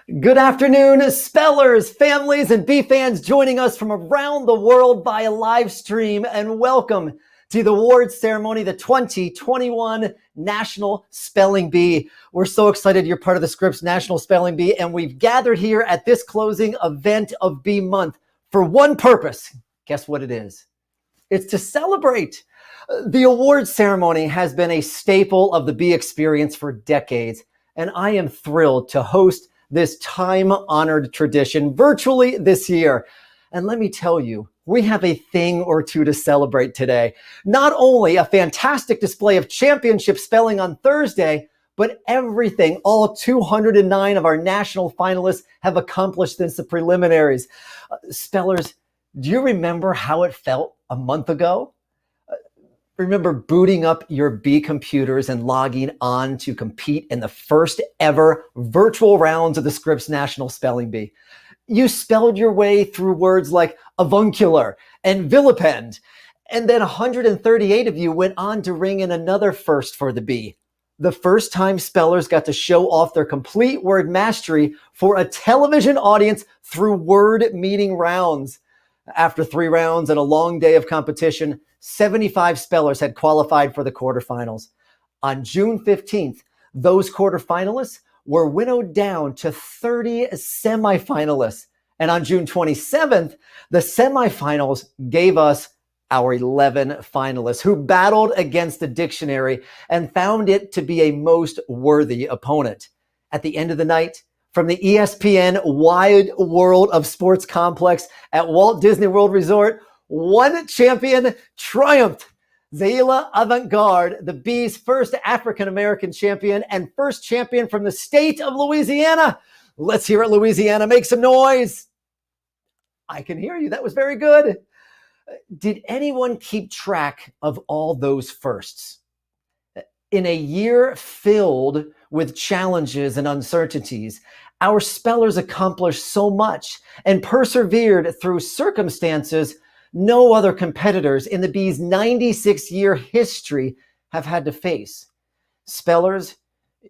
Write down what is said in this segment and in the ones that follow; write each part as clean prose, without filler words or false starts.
Good afternoon, spellers, families, and bee fans joining us from around the world via live stream, and welcome to the awards ceremony, the 2021 National Spelling Bee. We're so excited you're part of the Scripps National Spelling Bee, and we've gathered here at this closing event of Bee Month for one purpose. Guess what it is? It's to celebrate. The awards ceremony has been a staple of the Bee experience for decades, and I am thrilled to host this time-honored tradition virtually this year. And let me tell you, we have a thing or two to celebrate today. Not only a fantastic display of championship spelling on Thursday, but everything all 209 of our national finalists have accomplished since the preliminaries. Spellers, do you remember how it felt a month ago? Remember booting up your Bee computers and logging on to compete in the first ever virtual rounds of the Scripps National Spelling Bee. You spelled your way through words like avuncular and vilipend, and then 138 of you went on to ring in another first for the Bee. The first time spellers got to show off their complete word mastery for a television audience through word meeting rounds. After 3 rounds and a long day of competition, 75 spellers had qualified for the quarterfinals. On June 15th, those quarterfinalists were winnowed down to 30 semifinalists. And on June 27th, the semifinals gave us our 11 finalists who battled against the dictionary and found it to be a most worthy opponent. At the end of the night, from the ESPN Wide World of Sports complex at Walt Disney World Resort, one champion triumphed. Zaila Avant-Garde, the Bee's first African-American champion and first champion from the state of Louisiana. Let's hear it, Louisiana. Make some noise. I can hear you. That was very good. Did anyone keep track of all those firsts? In a year filled with challenges and uncertainties, our spellers accomplished so much and persevered through circumstances no other competitors in the Bee's 96-year history have had to face. Spellers,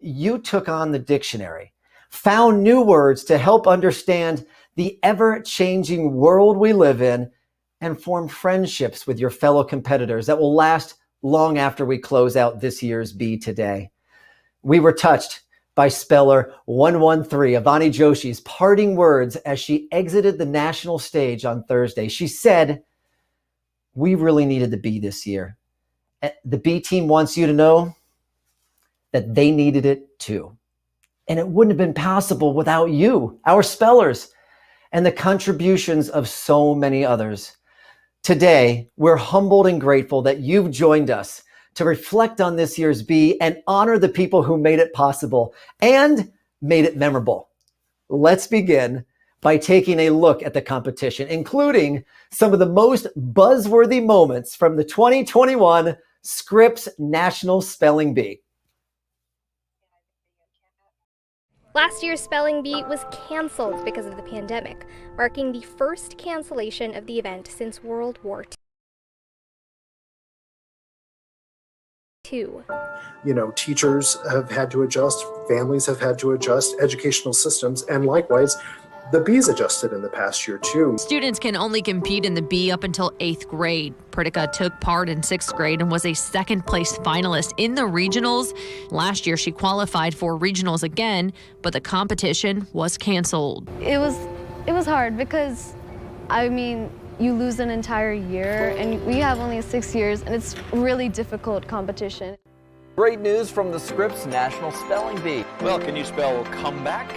you took on the dictionary, found new words to help understand the ever-changing world we live in, and formed friendships with your fellow competitors that will last long after we close out this year's Bee today. We were touched by speller 113, Avani Joshi's parting words as she exited the national stage on Thursday. She said, "We really needed the Bee this year. The Bee team wants you to know that they needed it too. And it wouldn't have been possible without you, our spellers, and the contributions of so many others. Today, we're humbled and grateful that you've joined us to reflect on this year's Bee and honor the people who made it possible and made it memorable." Let's begin by taking a look at the competition, including some of the most buzzworthy moments from the 2021 Scripps National Spelling Bee. Last year's Spelling Bee was canceled because of the pandemic, marking the first cancellation of the event since World War II. You know, teachers have had to adjust, families have had to adjust, educational systems, and likewise, the Bees adjusted in the past year too. Students can only compete in the Bee up until 8th grade. Pritika took part in 6th grade and was a second-place finalist in the regionals. Last year, she qualified for regionals again, but the competition was canceled. It was hard because, I mean, you lose an entire year, and we have only 6 years, and it's really difficult competition. Great news from the Scripps National Spelling Bee. Well, can you spell comeback?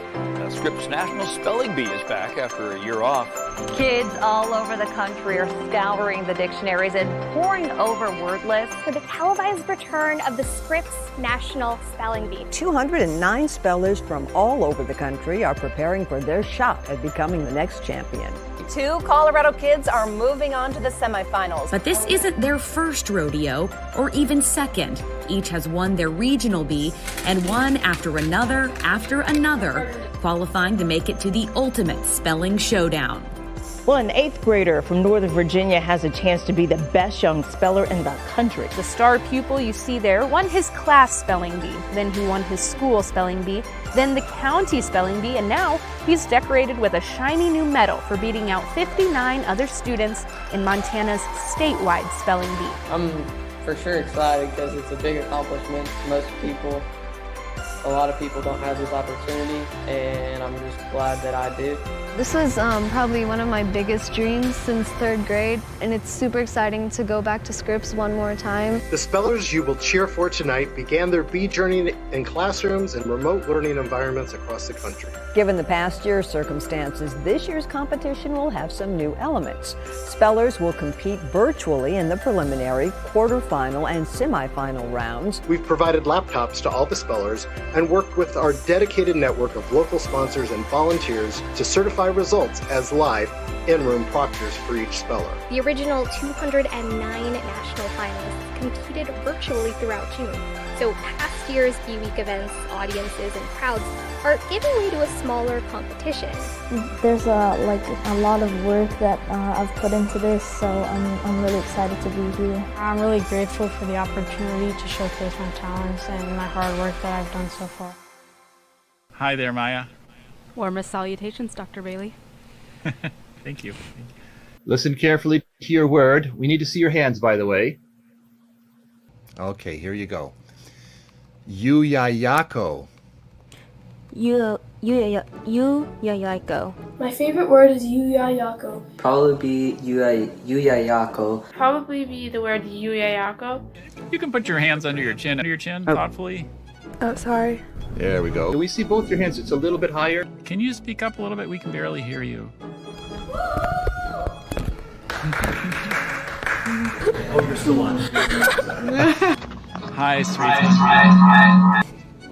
Scripps National Spelling Bee is back after a year off. Kids all over the country are scouring the dictionaries and poring over word lists For the televised return of the Scripps National Spelling Bee. 209 spellers from all over the country are preparing for their shot at becoming the next champion. 2 Colorado kids are moving on to the semifinals. But this isn't their first rodeo, or even second. Each has won their regional Bee and one after another, qualifying to make it to the ultimate spelling showdown. Well, an 8th grader from Northern Virginia has a chance to be the best young speller in the country. The star pupil you see there won his class spelling bee, then he won his school spelling bee, then the county spelling bee, and now he's decorated with a shiny new medal for beating out 59 other students in Montana's statewide spelling bee. I'm for sure excited because it's a big accomplishment. A lot of people don't have this opportunity, and I'm just glad that I did. This was probably one of my biggest dreams since 3rd grade, and it's super exciting to go back to Scripps one more time. The spellers you will cheer for tonight began their bee journey in classrooms and remote learning environments across the country. Given the past year's circumstances, this year's competition will have some new elements. Spellers will compete virtually in the preliminary, quarterfinal, and semifinal rounds. We've provided laptops to all the spellers and worked with our dedicated network of local sponsors and volunteers to certify results as live in-room proctors for each speller. The original 209 national finalists competed virtually throughout June. So past year's Bee Week events, audiences, and crowds are giving way to a smaller competition. There's a lot of work that I've put into this, so I'm really excited to be here. I'm really grateful for the opportunity to showcase my talents and my hard work that I've done so far. Hi there, Maya. Warmest salutations, Dr. Bailey. Thank you. Listen carefully to your word. We need to see your hands, by the way. Okay, here you go. Yuyayako. Yuyayako. My favorite word is yuyayako. Probably be yuyayako. Probably be the word yuyayako. You can put your hands under your chin, thoughtfully. Oh, sorry. There we go. Can we see both your hands? It's a little bit higher. Can you speak up a little bit? We can barely hear you. Oh, you're still on. Hi, sweetie.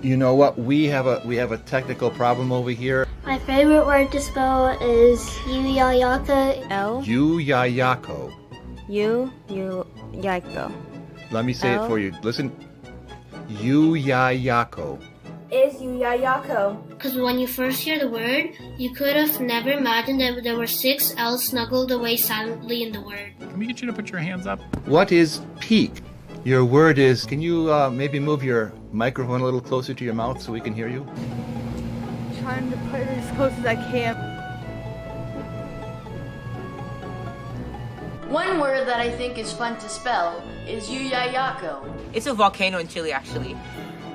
You know what? We have a technical problem over here. My favorite word to spell is yuyayako. Yuyayako. Yuyayako. Let me say it for you. Listen. Yuyayako. Is yuyayako. Because when you first hear the word, you could have never imagined that there were 6 L's snuggled away silently in the word. Can we get you to put your hands up? What is peak? Your word is, can you maybe move your microphone a little closer to your mouth so we can hear you? Trying to put it as close as I can. One word that I think is fun to spell is yuyayako. It's a volcano in Chile, actually.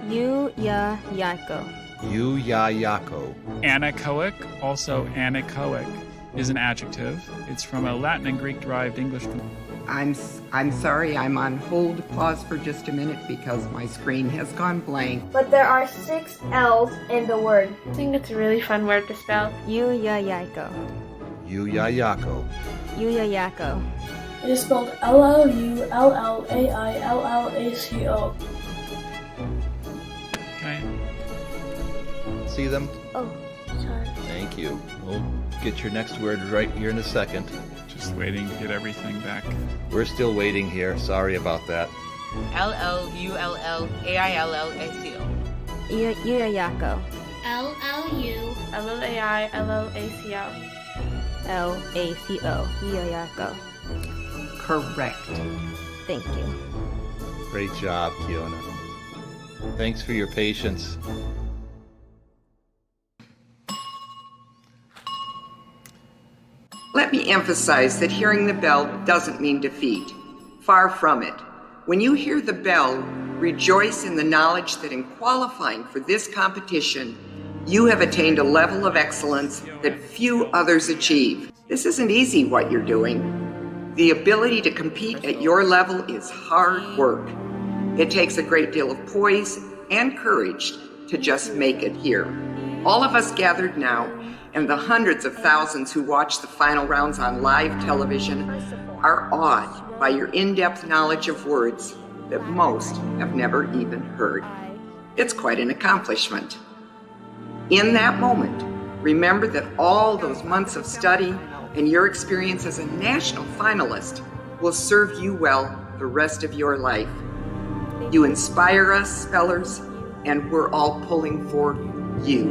Yuyayako. Yuyayako. Anechoic, also anechoic, is an adjective. It's from a Latin and Greek-derived English. I'm sorry, I'm on hold. Pause for just a minute because my screen has gone blank. But there are 6 L's in the word. I think it's a really fun word to spell. Yuyayako. Yuyayako. Yuyayako. It is spelled L-L-U-L-L-A-I-L-L-A-C-O. Can I see them? Oh, sorry. Thank you. We'll get your next word right here in a second. Just waiting to get everything back. We're still waiting here. Sorry about that. L-L-U-L-L-A-I-L-L-A-C-O. Yuyayako. L-L-U-L-L-A-I-L-L-A-C-O. L-A-C-O. Yuyayako. Correct. Thank you. Great job, Kiona. Thanks for your patience. Let me emphasize that hearing the bell doesn't mean defeat. Far from it. When you hear the bell, rejoice in the knowledge that in qualifying for this competition, you have attained a level of excellence that few others achieve. This isn't easy what you're doing. The ability to compete at your level is hard work. It takes a great deal of poise and courage to just make it here. All of us gathered now, and the hundreds of thousands who watch the final rounds on live television are awed by your in-depth knowledge of words that most have never even heard. It's quite an accomplishment. In that moment, remember that all those months of study and your experience as a national finalist will serve you well the rest of your life. You inspire us, spellers, and we're all pulling for you.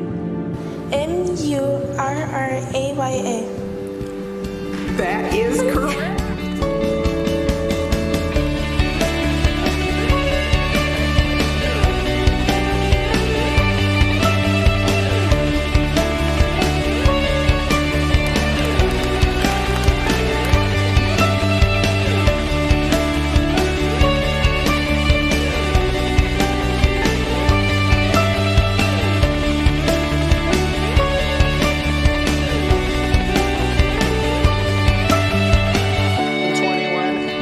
M-U-R-R-A-Y-A. That is correct.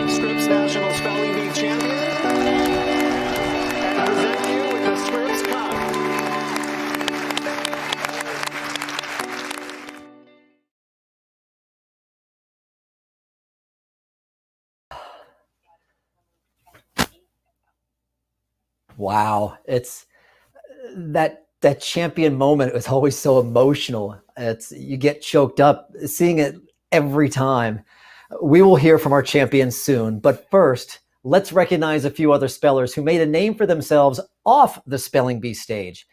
Scripps National Spelling Bee champion, and present you with the Scripps Cup. Wow, it's that champion moment was always so emotional. You get choked up seeing it every time. We will hear from our champions soon, but first, let's recognize a few other spellers who made a name for themselves off the Spelling Bee stage.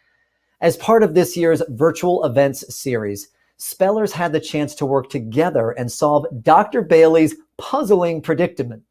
As part of this year's virtual events series, spellers had the chance to work together and solve Dr. Bailey's puzzling predicament.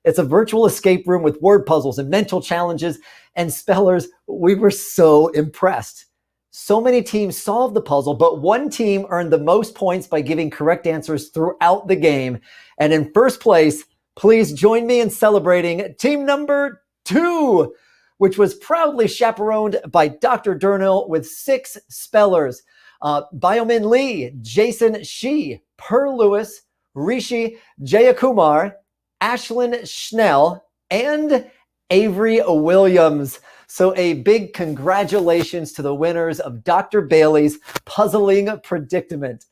It's a virtual escape room with word puzzles and mental challenges, and spellers, we were so impressed. So many teams solved the puzzle, but one team earned the most points by giving correct answers throughout the game. And in first place, please join me in celebrating team number 2, which was proudly chaperoned by Dr. Durnell with 6 spellers. Biomin Lee, Jason Shi, Per Lewis, Rishi Jayakumar, Ashlyn Schnell, and Avery Williams. So a big congratulations to the winners of Dr. Bailey's Puzzling Predicament.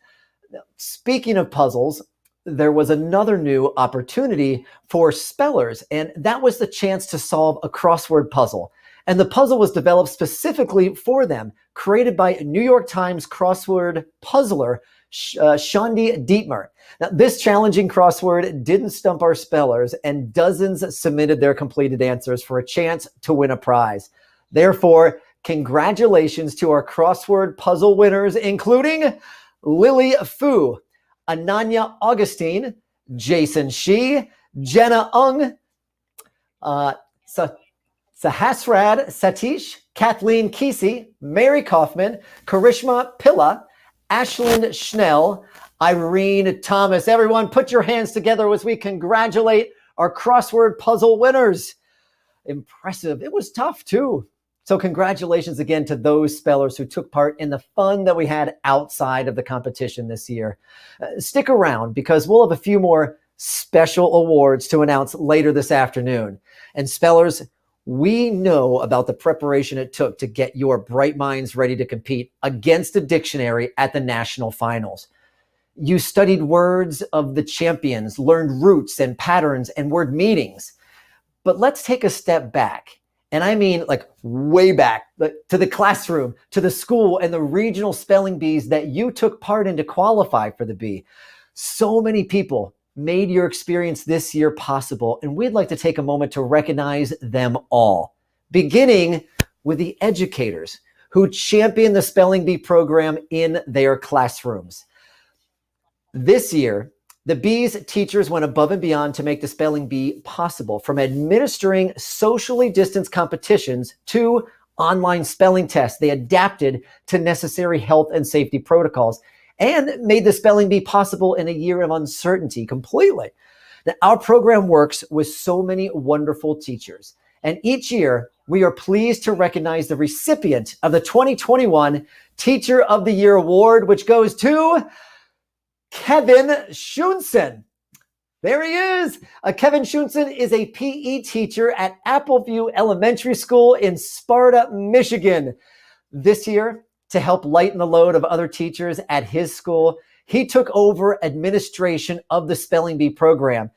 Now, speaking of puzzles, there was another new opportunity for spellers, and that was the chance to solve a crossword puzzle. And the puzzle was developed specifically for them, created by New York Times crossword puzzler Shandi Dietmar. Now, this challenging crossword didn't stump our spellers, and dozens submitted their completed answers for a chance to win a prize. Therefore, congratulations to our crossword puzzle winners, including Lily Fu, Ananya Augustine, Jason Shi, Jenna Ung, Sahasrad Satish, Kathleen Kesey, Mary Kaufman, Karishma Pilla, Ashlyn Schnell, Irene Thomas. Everyone, put your hands together as we congratulate our crossword puzzle winners. Impressive. It was tough too. So congratulations again to those spellers who took part in the fun that we had outside of the competition this year. Stick around because we'll have a few more special awards to announce later this afternoon. And spellers, we know about the preparation it took to get your bright minds ready to compete against a dictionary at the national finals. You studied words of the champions, learned roots and patterns and word meanings. But let's take a step back. And I mean like way back to the classroom, to the school and the regional spelling bees that you took part in to qualify for the bee. So many people made your experience this year possible, and we'd like to take a moment to recognize them all, beginning with the educators who championed the Spelling Bee program in their classrooms. This year, the Bee's teachers went above and beyond to make the Spelling Bee possible, from administering socially distanced competitions to online spelling tests. They adapted to necessary health and safety protocols and made the Spelling Bee possible in a year of uncertainty completely. Now, our program works with so many wonderful teachers, and each year we are pleased to recognize the recipient of the 2021 Teacher of the Year Award, which goes to Kevin Shunson. There he is. Kevin Shunson is a PE teacher at Appleview Elementary School in Sparta, Michigan. This year, to help lighten the load of other teachers at his school, he took over administration of the Spelling Bee program,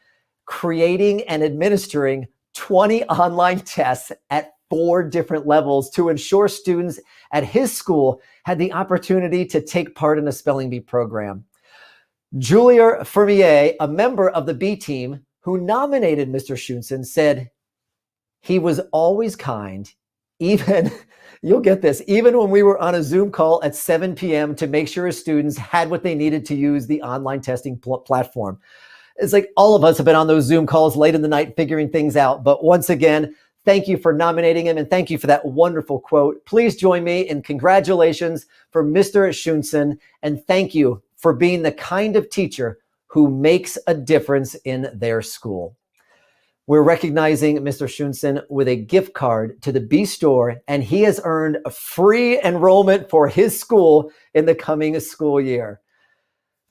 creating and administering 20 online tests at 4 different levels to ensure students at his school had the opportunity to take part in the Spelling Bee program. Julia Fermier, a member of the B team who nominated Mr. Shunson, said, "He was always kind, even You'll get this. Even when we were on a Zoom call at 7 p.m. to make sure students had what they needed to use the online testing platform. It's like all of us have been on those Zoom calls late in the night figuring things out. But once again, thank you for nominating him, and thank you for that wonderful quote. Please join me in congratulations for Mr. Schoenson, and thank you for being the kind of teacher who makes a difference in their school. We're recognizing Mr. Schoenson with a gift card to the B store, and he has earned a free enrollment for his school in the coming school year.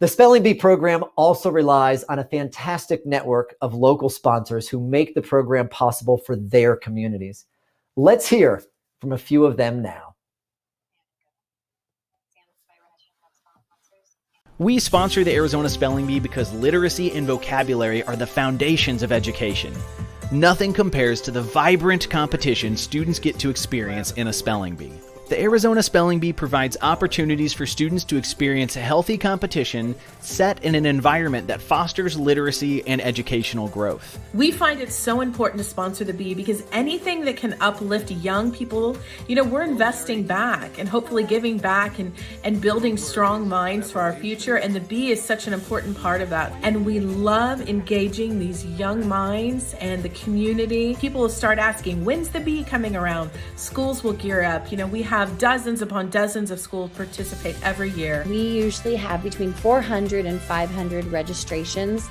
The Spelling Bee program also relies on a fantastic network of local sponsors who make the program possible for their communities. Let's hear from a few of them now. We sponsor the Arizona Spelling Bee because literacy and vocabulary are the foundations of education. Nothing compares to the vibrant competition students get to experience in a spelling bee. The Arizona Spelling Bee provides opportunities for students to experience a healthy competition set in an environment that fosters literacy and educational growth. We find it so important to sponsor the Bee because anything that can uplift young people, we're investing back and hopefully giving back and building strong minds for our future. And the Bee is such an important part of that. And we love engaging these young minds and the community. People will start asking, when's the Bee coming around? Schools will gear up. We have dozens upon dozens of schools participate every year. We usually have between 400 and 500 registrations,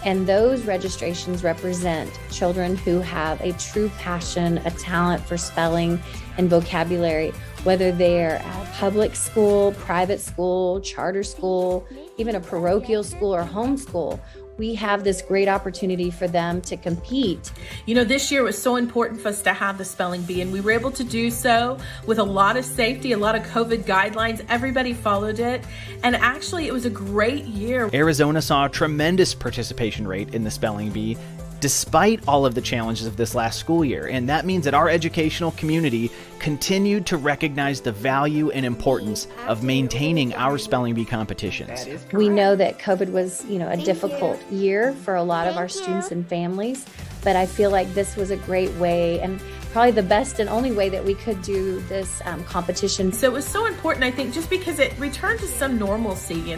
and those registrations represent children who have a true passion, a talent for spelling and vocabulary, whether they're at public school, private school, charter school, even a parochial school or homeschool. We have this great opportunity for them to compete. This year was so important for us to have the Spelling Bee, and we were able to do so with a lot of safety, a lot of COVID guidelines. Everybody followed it, and actually it was a great year. Arizona saw a tremendous participation rate in the Spelling Bee, despite all of the challenges of this last school year. And that means that our educational community continued to recognize the value and importance of maintaining our spelling bee competitions. We know that COVID was, a difficult year for a lot of our students and families, but I feel like this was a great way and probably the best and only way that we could do this competition. So it was so important, I think, just because it returned to some normalcy,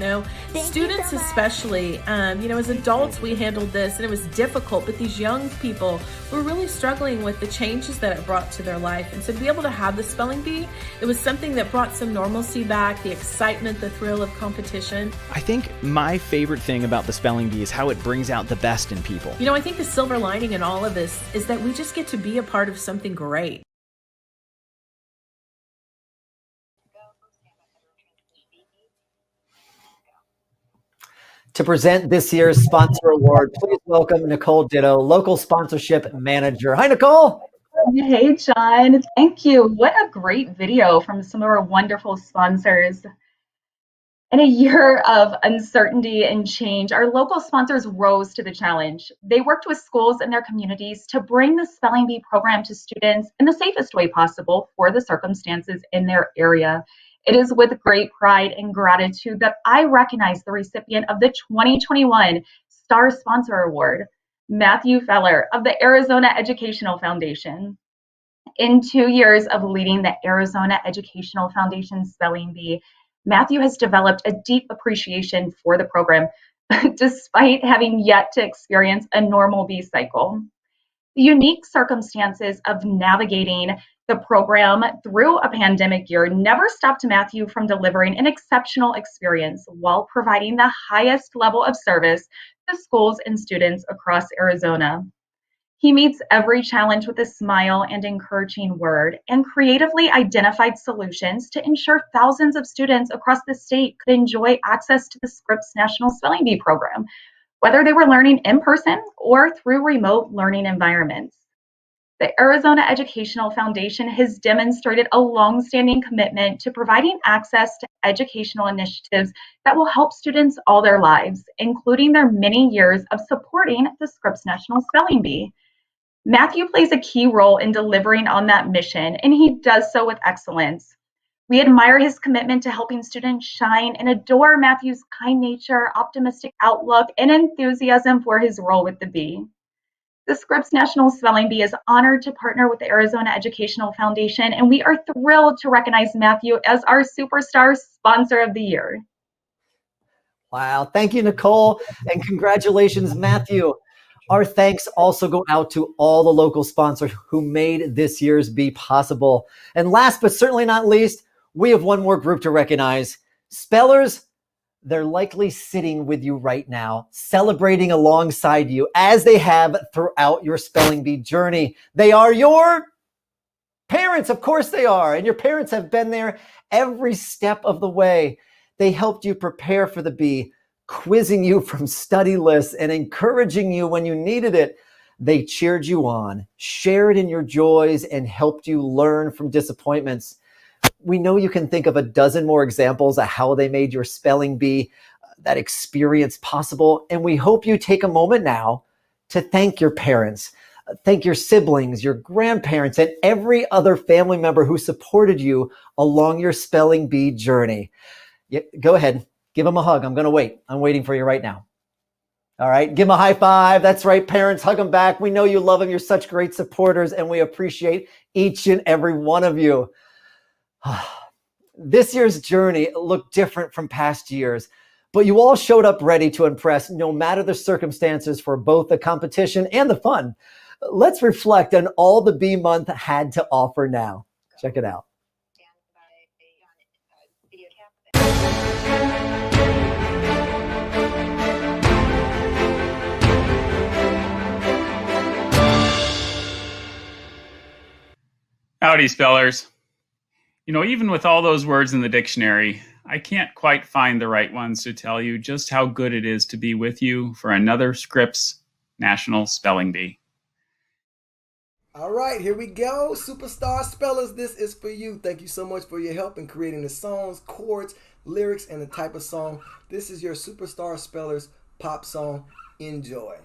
Students especially, as adults we handled this and it was difficult, but these young people were really struggling with the changes that it brought to their life. And so to be able to have the Spelling Bee, it was something that brought some normalcy back, the excitement, the thrill of competition. I think my favorite thing about the Spelling Bee is how it brings out the best in people. I think the silver lining in all of this is that we just get to be a part of something great. To present this year's sponsor award, please welcome Nicole Ditto, local sponsorship manager. Hi, Nicole. Hey, John. Thank you. What a great video from some of our wonderful sponsors. In a year of uncertainty and change, our local sponsors rose to the challenge. They worked with schools and their communities to bring the Spelling Bee program to students in the safest way possible for the circumstances in their area. It is with great pride and gratitude that I recognize the recipient of the 2021 Star Sponsor Award, Matthew Feller of the Arizona Educational Foundation. In 2 years of leading the Arizona Educational Foundation Spelling Bee, Matthew has developed a deep appreciation for the program, despite having yet to experience a normal bee cycle. The unique circumstances of navigating the program through a pandemic year never stopped Matthew from delivering an exceptional experience while providing the highest level of service to schools and students across Arizona. He meets every challenge with a smile and encouraging word, and creatively identified solutions to ensure thousands of students across the state could enjoy access to the Scripps National Spelling Bee program, whether they were learning in person or through remote learning environments. The Arizona Educational Foundation has demonstrated a long-standing commitment to providing access to educational initiatives that will help students all their lives, including their many years of supporting the Scripps National Spelling Bee. Matthew plays a key role in delivering on that mission, and he does so with excellence. We admire his commitment to helping students shine and adore Matthew's kind nature, optimistic outlook, and enthusiasm for his role with the Bee. The Scripps National Spelling Bee is honored to partner with the Arizona Educational Foundation, and we are thrilled to recognize Matthew as our Superstar Sponsor of the Year. Wow. Thank you, Nicole, and congratulations, Matthew. Our thanks also go out to all the local sponsors who made this year's Bee possible. And last but certainly not least, we have one more group to recognize. Spellers, they're likely sitting with you right now, celebrating alongside you as they have throughout your spelling bee journey. They are your parents. Of course they are. And your parents have been there every step of the way. They helped you prepare for the bee, quizzing you from study lists and encouraging you when you needed it. They cheered you on, shared in your joys, and helped you learn from disappointments. We know you can think of a dozen more examples of how they made your spelling bee, that experience possible. And we hope you take a moment now to thank your parents, thank your siblings, your grandparents, and every other family member who supported you along your spelling bee journey. Go ahead, give them a hug. I'm going to wait. I'm waiting for you right now. All right, give them a high five. That's right, parents, hug them back. We know you love them. You're such great supporters, and we appreciate each and every one of you. This year's journey looked different from past years, but you all showed up ready to impress no matter the circumstances for both the competition and the fun. Let's reflect on all the Bee Month had to offer now. Check it out. Howdy, spellers. You know, even with all those words in the dictionary, I can't quite find the right ones to tell you just how good it is to be with you for another Scripps National Spelling Bee. All right, here we go. Superstar spellers, this is for you. Thank you so much for your help in creating the songs, chords, lyrics, and the type of song. This is your Superstar Spellers pop song. Enjoy.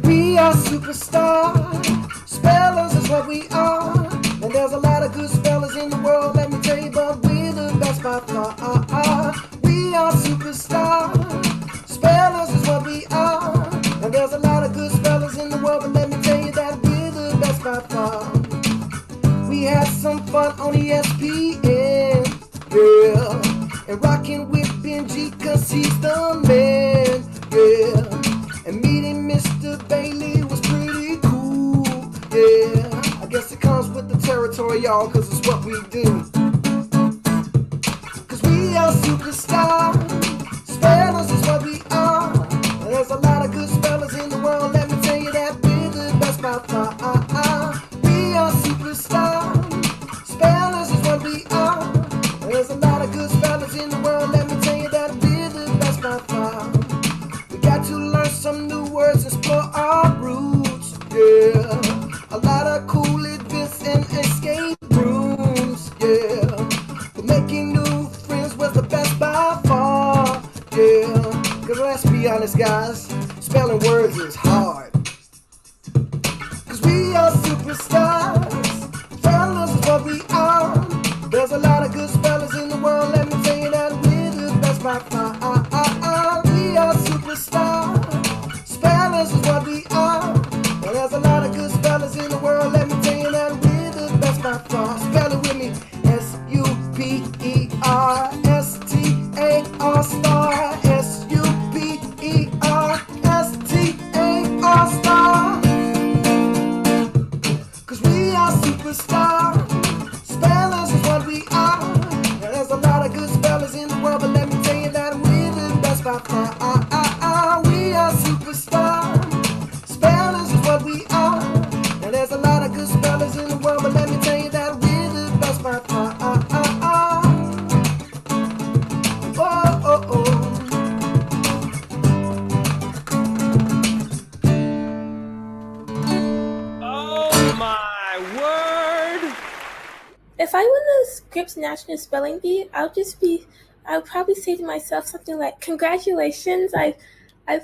We are superstar spellers is what we are. And there's a lot of good spellers in the world, let me tell you, but we're the best by far. We are superstar spellers is what we are. And there's a lot of good spellers in the world, but let me tell you that we're the best by far. We had some fun on ESPN, yeah. And rocking with Benji, cause he's the man, yeah. And meeting Mr. Bailey was pretty cool, yeah. I guess it comes with the territory, y'all, cause it's what we do. Cause we are superstar spellers is what we are. And there's a lot of good spellers in the world, let me tell you that we're the best by far. We are superstar spellers is what we are. And there's a lot of good spellers in the world, let me tell you that we're the best by far. We got to learn some new words, explore our roots, yeah. A lot of cool events and escape rooms, yeah. But making new friends was the best by far, yeah. Cause let's be honest, guys, spelling words is hard. Cause we are superstars, spellers is what we are. There's a lot of good spellers in the world, let me tell you that we're the best by far. We are superstars, spellers is what we are. And there's a lot of good spellers in the world, let me tell you that we're the best by far. Spell it with me, S-U-P-E-R-S-T-A-R star, S-U-P-E-R-S-T-A-R star. Cause we are superstars, spellers is what we are. And there's a lot of good spellers in the world, but let me tell you that we're the best by far. We are superstars, spellers is what we are. And there's a lot of good spellers in the world, but let me tell you that we're the best by far. Oh, oh, oh. Oh my word! If I win the Scripps National Spelling Bee, I'll probably say to myself something like, congratulations, I've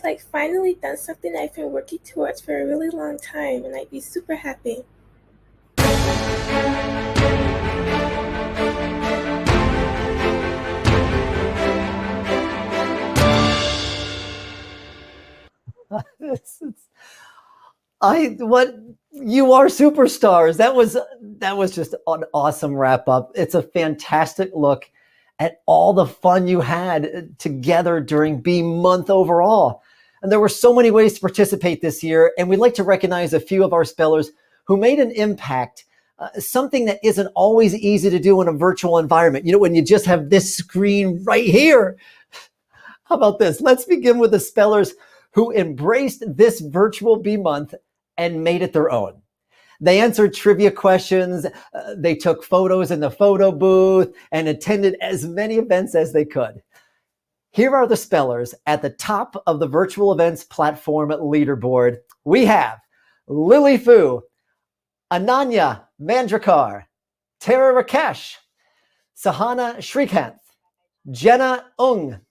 like finally done something I've been working towards for a really long time, and I'd be super happy. What you are superstars. That was just an awesome wrap up. It's a fantastic look at all the fun you had together during Bee Month overall. And there were so many ways to participate this year, and we'd like to recognize a few of our spellers who made an impact, something that isn't always easy to do in a virtual environment. You know, when you just have this screen right here. How about this? Let's begin with the spellers who embraced this virtual Bee Month and made it their own. They answered trivia questions, they took photos in the photo booth, and attended as many events as they could. Here are the spellers at the top of the virtual events platform leaderboard. We have Lily Fu, Ananya Mandrakar, Tara Rakesh, Sahana Shrikant, Jenna Ung,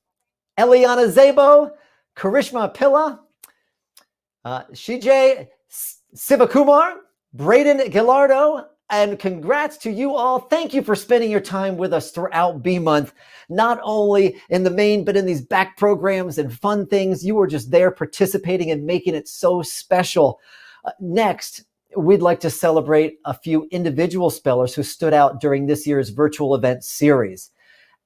Eliana Zabo, Karishma Pilla, Shijay Sivakumar, Braden Gallardo, and congrats to you all. Thank you for spending your time with us throughout Bee Month, not only in the main, but in these back programs and fun things. You were just there participating and making it so special. Next, we'd like to celebrate a few individual spellers who stood out during this year's virtual event series.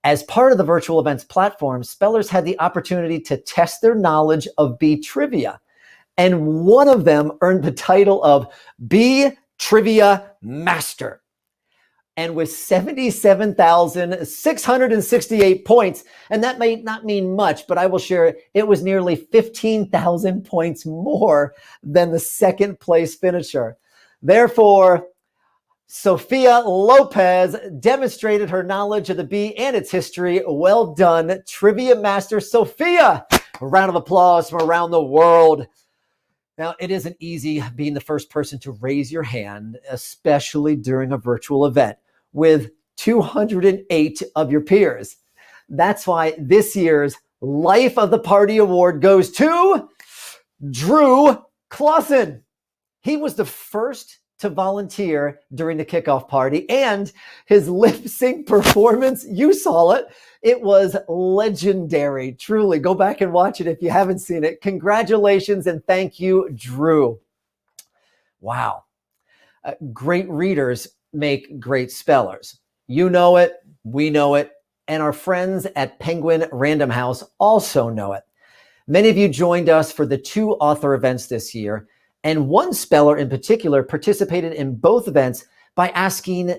As part of the virtual events platform, spellers had the opportunity to test their knowledge of Bee trivia. And one of them earned the title of Bee Trivia Master. And with 77,668 points, and that may not mean much, but I will share it was nearly 15,000 points more than the second place finisher. Therefore, Sophia Lopez demonstrated her knowledge of the bee and its history. Well done, Trivia Master Sophia. A round of applause from around the world. Now, it isn't easy being the first person to raise your hand, especially during a virtual event with 208 of your peers. That's why this year's Life of the Party Award goes to Drew Clausen. He was the first to volunteer during the kickoff party, and his lip sync performance, you saw it. It was legendary. Truly, go back and watch it if you haven't seen it. Congratulations and thank you, Drew. Wow. Great readers make great spellers. You know it, we know it, and our friends at Penguin Random House also know it. Many of you joined us for the 2 author events this year, and one speller in particular participated in both events by asking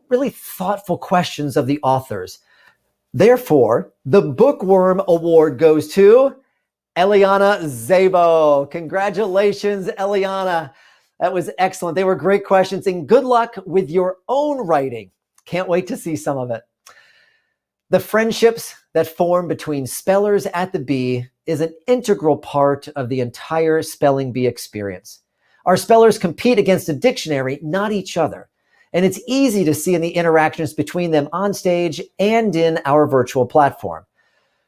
really thoughtful questions of the authors. Therefore, the Bookworm Award goes to Eliana Zabo. Congratulations, Eliana. That was excellent. They were great questions, and good luck with your own writing. Can't wait to see some of it. The friendships that form between spellers at the Bee is an integral part of the entire spelling bee experience. Our spellers compete against a dictionary, not each other. And it's easy to see in the interactions between them on stage and in our virtual platform.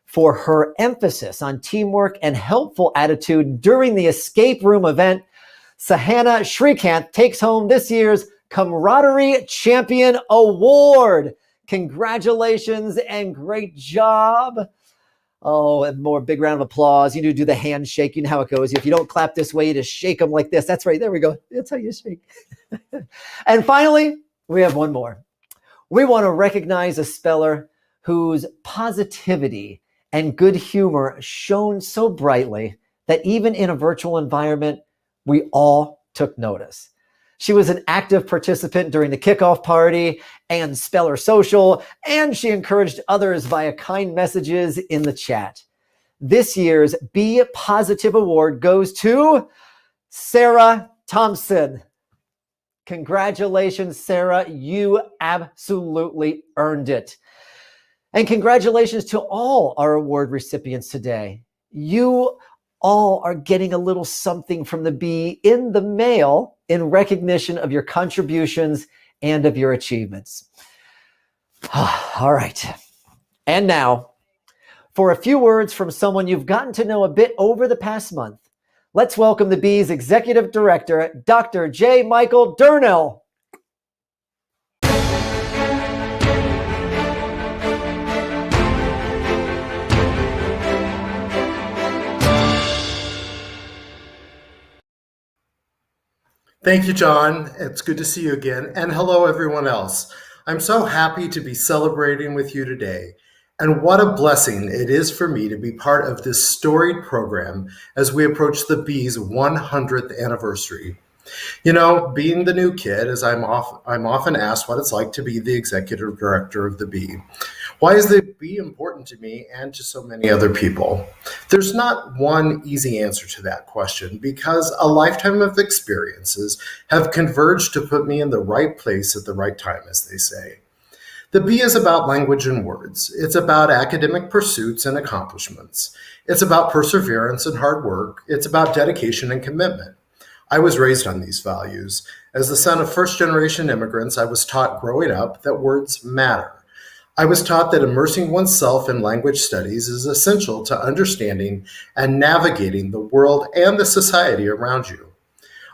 For her emphasis on teamwork and helpful attitude during the escape room event, Sahana Shrikant takes home this year's Camaraderie Champion Award. Congratulations and great job. Oh, and more big round of applause. You need to do the handshake. You know how it goes. If you don't clap this way, you just shake them like this. That's right. There we go. That's how you shake. And finally, we have one more. We want to recognize a speller whose positivity and good humor shone so brightly that even in a virtual environment, we all took notice. She was an active participant during the kickoff party and Speller Social, and she encouraged others via kind messages in the chat. This year's Be Positive Award goes to Sarah Thompson. Congratulations, Sarah. You absolutely earned it. And congratulations to all our award recipients today. You all are getting a little something from the Bee in the mail in recognition of your contributions and of your achievements. All right. And now, for a few words from someone you've gotten to know a bit over the past month, let's welcome the Bee's Executive Director, Dr. J. Michael Durnell. Thank you, John. It's good to see you again. And hello, everyone else. I'm so happy to be celebrating with you today. And what a blessing it is for me to be part of this storied program as we approach the Bee's 100th anniversary. You know, being the new kid, as I'm often asked what it's like to be the executive director of the Bee. Why is the Bee important to me and to so many other people? There's not one easy answer to that question because a lifetime of experiences have converged to put me in the right place at the right time, as they say. The Bee is about language and words. It's about academic pursuits and accomplishments. It's about perseverance and hard work. It's about dedication and commitment. I was raised on these values. As the son of first-generation immigrants, I was taught growing up that words matter. I was taught that immersing oneself in language studies is essential to understanding and navigating the world and the society around you.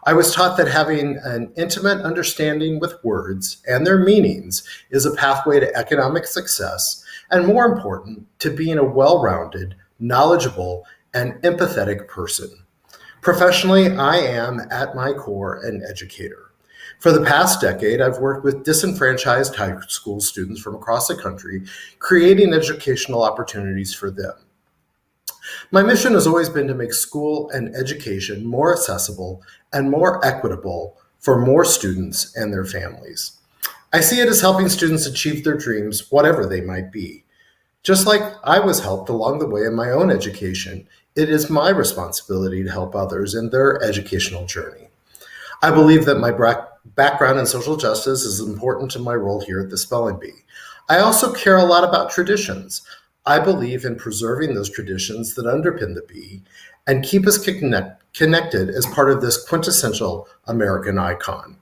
I was taught that having an intimate understanding with words and their meanings is a pathway to economic success, and more important, to being a well-rounded, knowledgeable, and empathetic person. Professionally, I am, at my core, an educator. For the past decade, I've worked with disenfranchised high school students from across the country, creating educational opportunities for them. My mission has always been to make school and education more accessible and more equitable for more students and their families. I see it as helping students achieve their dreams, whatever they might be. Just like I was helped along the way in my own education, it is my responsibility to help others in their educational journey. I believe that my background in social justice is important to my role here at the Spelling Bee. I also care a lot about traditions. I believe in preserving those traditions that underpin the Bee and keep us connected as part of this quintessential American icon.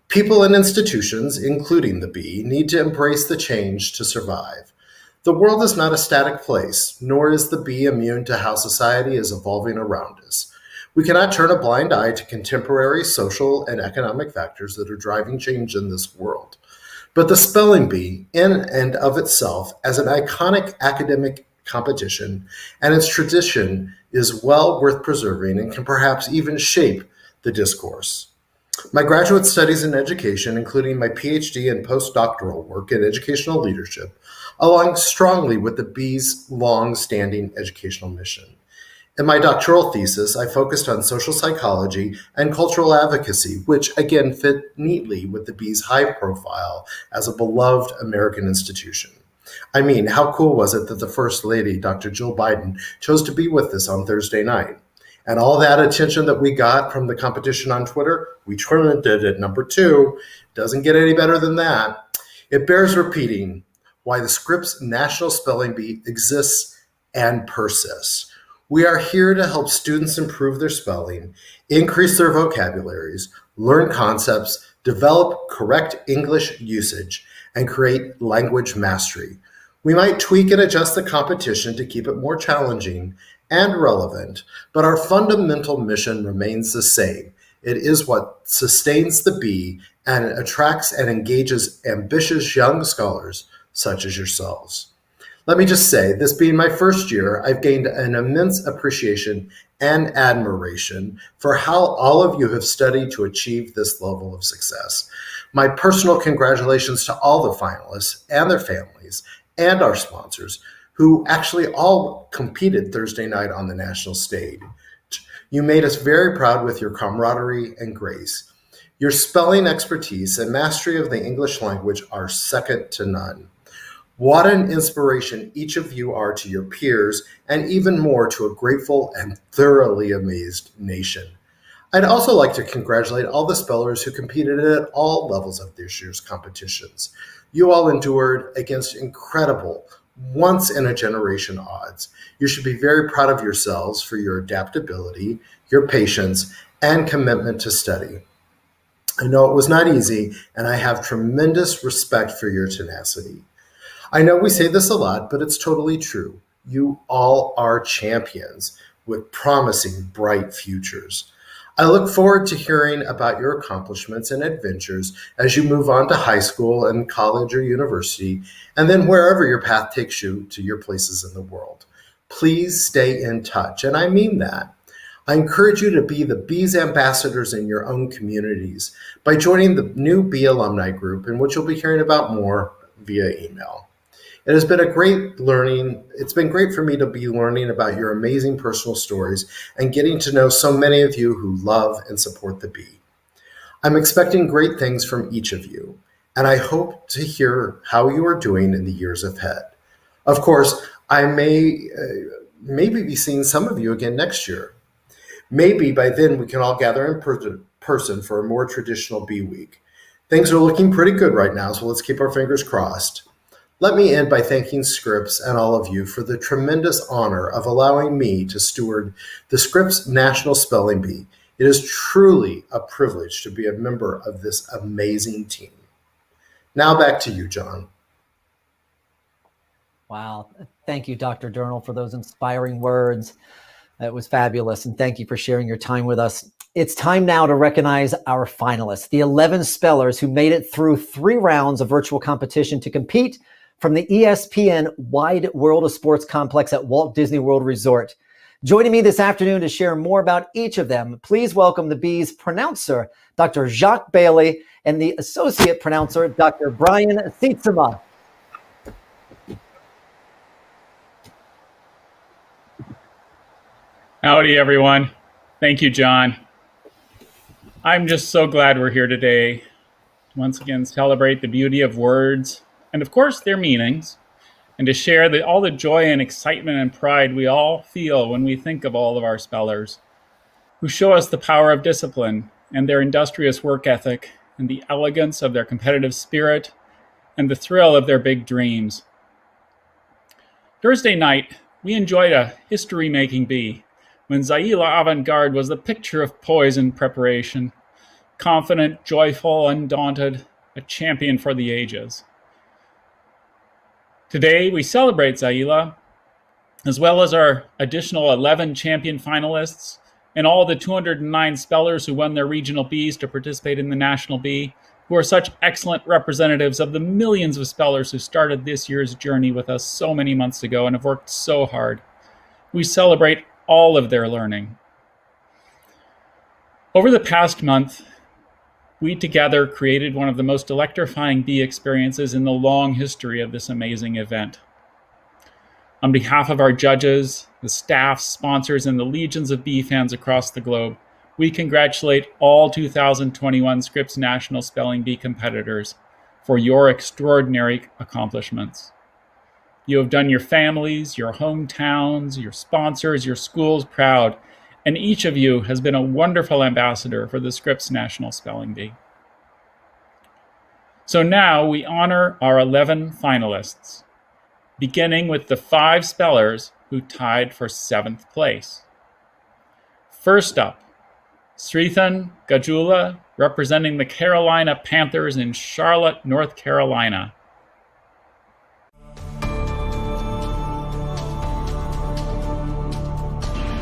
People and institutions, including the Bee, need to embrace the change to survive. The world is not a static place, nor is the Bee immune to how society is evolving around us. We cannot turn a blind eye to contemporary social and economic factors that are driving change in this world. But the Spelling Bee, in and of itself, as an iconic academic competition and its tradition, is well worth preserving and can perhaps even shape the discourse. My graduate studies in education, including my PhD and postdoctoral work in educational leadership, align strongly with the Bee's long-standing educational mission. In my doctoral thesis, I focused on social psychology and cultural advocacy, which again fit neatly with the Bee's high profile as a beloved American institution. I mean, how cool was it that the First Lady, Dr. Jill Biden, chose to be with us on Thursday night? And all that attention that we got from the competition on Twitter, we trended at number 2. Doesn't get any better than that. It bears repeating why the Scripps National Spelling Bee exists and persists. We are here to help students improve their spelling, increase their vocabularies, learn concepts, develop correct English usage, and create language mastery. We might tweak and adjust the competition to keep it more challenging and relevant, but our fundamental mission remains the same. It is what sustains the Bee and attracts and engages ambitious young scholars such as yourselves. Let me just say, this being my first year, I've gained an immense appreciation and admiration for how all of you have studied to achieve this level of success. My personal congratulations to all the finalists and their families and our sponsors who actually all competed Thursday night on the national stage. You made us very proud with your camaraderie and grace. Your spelling expertise and mastery of the English language are second to none. What an inspiration each of you are to your peers, and even more to a grateful and thoroughly amazed nation. I'd also like to congratulate all the spellers who competed at all levels of this year's competitions. You all endured against incredible, once-in-a-generation odds. You should be very proud of yourselves for your adaptability, your patience, and commitment to study. I know it was not easy, and I have tremendous respect for your tenacity. I know we say this a lot, but it's totally true. You all are champions with promising, bright futures. I look forward to hearing about your accomplishments and adventures as you move on to high school and college or university, and then wherever your path takes you to your places in the world. Please stay in touch, and I mean that. I encourage you to be the Bees ambassadors in your own communities by joining the new Bee alumni group, in which you'll be hearing about more via email. It has been it's been great for me to be learning about your amazing personal stories and getting to know so many of you who love and support the Bee. I'm expecting great things from each of you, and I hope to hear how you are doing in the years ahead. Of course, I maybe be seeing some of you again next year. Maybe by then we can all gather in person for a more traditional Bee Week. Things are looking pretty good right now, so let's keep our fingers crossed. Let me end by thanking Scripps and all of you for the tremendous honor of allowing me to steward the Scripps National Spelling Bee. It is truly a privilege to be a member of this amazing team. Now back to you, John. Wow. Thank you, Dr. Durnall, for those inspiring words. That was fabulous. And thank you for sharing your time with us. It's time now to recognize our finalists, the 11 spellers who made it through 3 rounds of virtual competition to compete from the ESPN Wide World of Sports complex at Walt Disney World Resort. Joining me this afternoon to share more about each of them, please welcome the Bee's pronouncer, Dr. Jacques Bailey, and the associate pronouncer, Dr. Brian Sietsema. Howdy, everyone. Thank you, John. I'm just so glad we're here today to once again celebrate the beauty of words and, of course, their meanings, and to share all the joy and excitement and pride we all feel when we think of all of our spellers, who show us the power of discipline and their industrious work ethic and the elegance of their competitive spirit and the thrill of their big dreams. Thursday night, we enjoyed a history-making bee when Zaila Avant-Garde was the picture of poise and preparation, confident, joyful, undaunted, a champion for the ages. Today, we celebrate Zaila, as well as our additional 11 champion finalists and all the 209 spellers who won their regional bees to participate in the National Bee, who are such excellent representatives of the millions of spellers who started this year's journey with us so many months ago and have worked so hard. We celebrate all of their learning. Over the past month, we together created one of the most electrifying bee experiences in the long history of this amazing event. On behalf of our judges, the staff, sponsors, and the legions of bee fans across the globe, we congratulate all 2021 Scripps National Spelling Bee competitors for your extraordinary accomplishments. You have done your families, your hometowns, your sponsors, your schools proud, and each of you has been a wonderful ambassador for the Scripps National Spelling Bee. So now we honor our 11 finalists, beginning with the 5 spellers who tied for 7th place. First up, Srithan Gajula, representing the Carolina Panthers in Charlotte, North Carolina.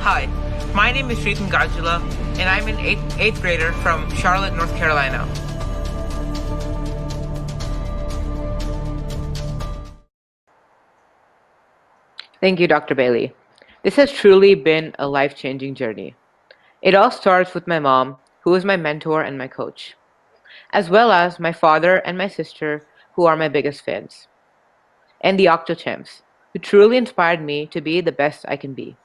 Hi, my name is Srithan Gajula, and I'm an 8th grader from Charlotte, North Carolina. Thank you, Dr. Bailey. This has truly been a life-changing journey. It all starts with my mom, who is my mentor and my coach, as well as my father and my sister, who are my biggest fans, and the Octochamps, who truly inspired me to be the best I can be.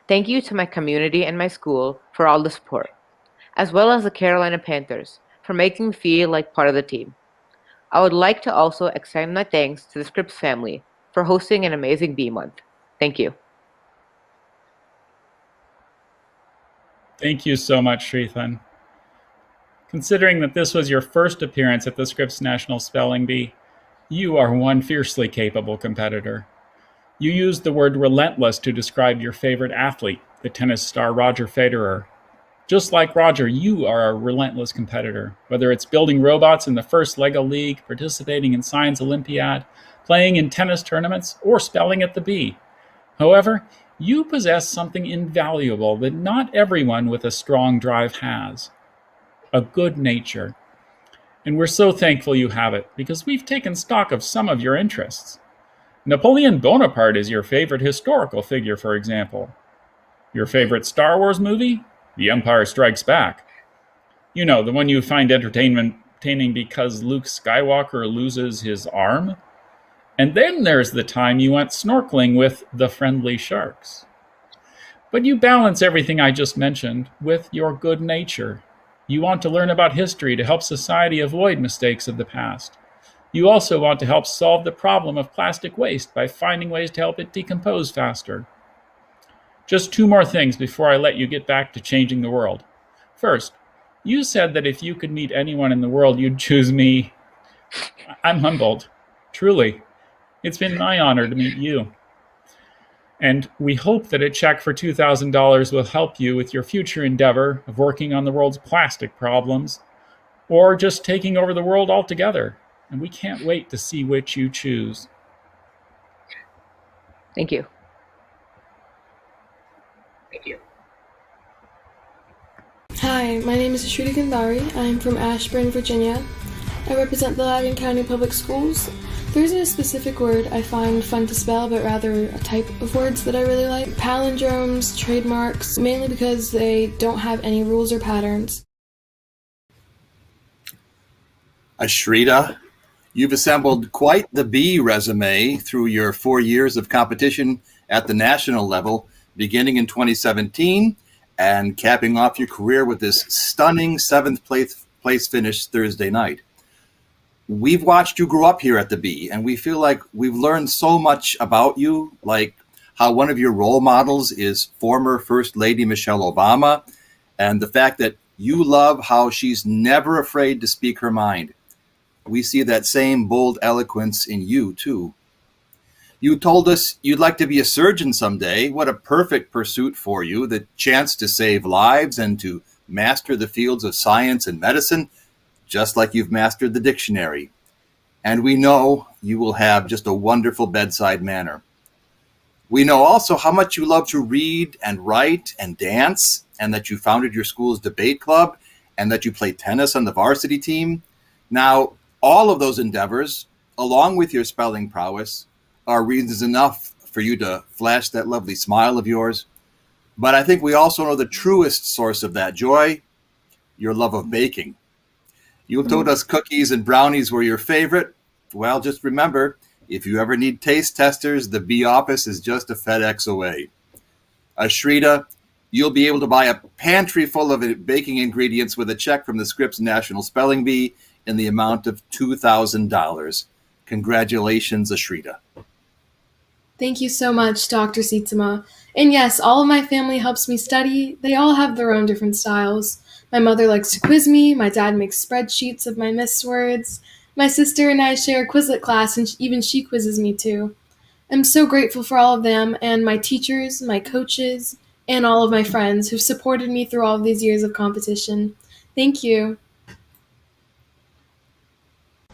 Thank you to my community and my school for all the support, as well as the Carolina Panthers for making me feel like part of the team. I would like to also extend my thanks to the Scripps family for hosting an amazing Bee Month. Thank you. Thank you so much, Srithan. Considering that this was your first appearance at the Scripps National Spelling Bee, you are one fiercely capable competitor. You used the word relentless to describe your favorite athlete, the tennis star Roger Federer. Just like Roger, you are a relentless competitor, whether it's building robots in the first LEGO League, participating in Science Olympiad, playing in tennis tournaments, or spelling at the Bee. However, you possess something invaluable that not everyone with a strong drive has: a good nature. And we're so thankful you have it, because we've taken stock of some of your interests. Napoleon Bonaparte is your favorite historical figure, for example. Your favorite Star Wars movie? The Empire Strikes Back. You know, the one you find entertaining because Luke Skywalker loses his arm. And then there's the time you went snorkeling with the friendly sharks. But you balance everything I just mentioned with your good nature. You want to learn about history to help society avoid mistakes of the past. You also want to help solve the problem of plastic waste by finding ways to help it decompose faster. Just 2 more things before I let you get back to changing the world. First, you said that if you could meet anyone in the world, you'd choose me. I'm humbled. Truly. It's been my honor to meet you. And we hope that a check for $2,000 will help you with your future endeavor of working on the world's plastic problems, or just taking over the world altogether. And we can't wait to see which you choose. Thank you. Hi, my name is Ashrita Gandhari. I'm from Ashburn, Virginia. I represent the Loudoun County Public Schools. There isn't a specific word I find fun to spell, but rather a type of words that I really like. Palindromes, trademarks, mainly because they don't have any rules or patterns. Ashrita, you've assembled quite the bee resume through your 4 years of competition at the national level, beginning in 2017 and capping off your career with this stunning 7th place finish Thursday night. We've watched you grow up here at the Bee, and we feel like we've learned so much about you, like how one of your role models is former First Lady Michelle Obama, and the fact that you love how she's never afraid to speak her mind. We see that same bold eloquence in you, too. You told us you'd like to be a surgeon someday. What a perfect pursuit for you, the chance to save lives and to master the fields of science and medicine, just like you've mastered the dictionary. And we know you will have just a wonderful bedside manner. We know also how much you love to read and write and dance, and that you founded your school's debate club, and that you play tennis on the varsity team. Now, all of those endeavors, along with your spelling prowess, are reasons enough for you to flash that lovely smile of yours. But I think we also know the truest source of that joy, your love of baking. You told us cookies and brownies were your favorite. Well, just remember, if you ever need taste testers, the Bee office is just a FedEx away. Ashrita, you'll be able to buy a pantry full of baking ingredients with a check from the Scripps National Spelling Bee in the amount of $2,000. Congratulations, Ashrita. Thank you so much, Dr. Sietsema. And yes, all of my family helps me study. They all have their own different styles. My mother likes to quiz me. My dad makes spreadsheets of my missed words. My sister and I share a Quizlet class, and even she quizzes me too. I'm so grateful for all of them and my teachers, my coaches, and all of my friends who've supported me through all of these years of competition. Thank you.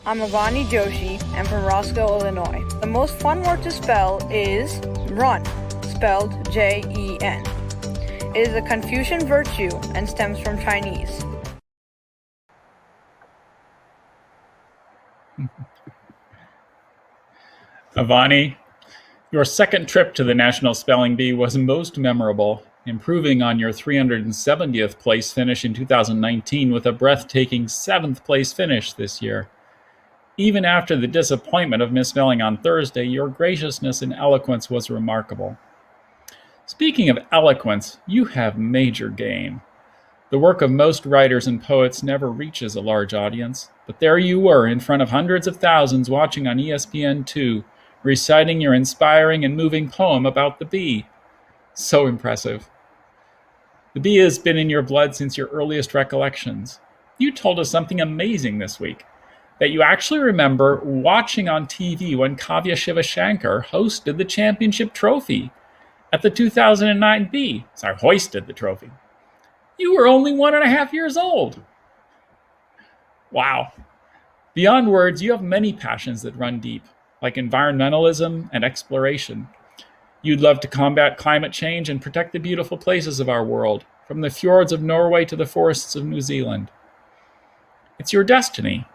I'm Avani Joshi. I'm from Roscoe, Illinois. The most fun word to spell is run, spelled Jen. It is a Confucian virtue and stems from Chinese. Avani, your second trip to the National Spelling Bee was most memorable, improving on your 370th place finish in 2019 with a breathtaking 7th place finish this year. Even after the disappointment of misspelling on Thursday, your graciousness and eloquence was remarkable. Speaking of eloquence, you have major game. The work of most writers and poets never reaches a large audience, but there you were in front of hundreds of thousands watching on ESPN2, reciting your inspiring and moving poem about the bee. So impressive. The bee has been in your blood since your earliest recollections. You told us something amazing this week, that you actually remember watching on TV when Kavya Shivashankar hosted the championship trophy at the 2009 Bee. Sorry, hoisted the trophy. You were only 1.5 years old. Wow. Beyond words, you have many passions that run deep, like environmentalism and exploration. You'd love to combat climate change and protect the beautiful places of our world, from the fjords of Norway to the forests of New Zealand. It's your destiny.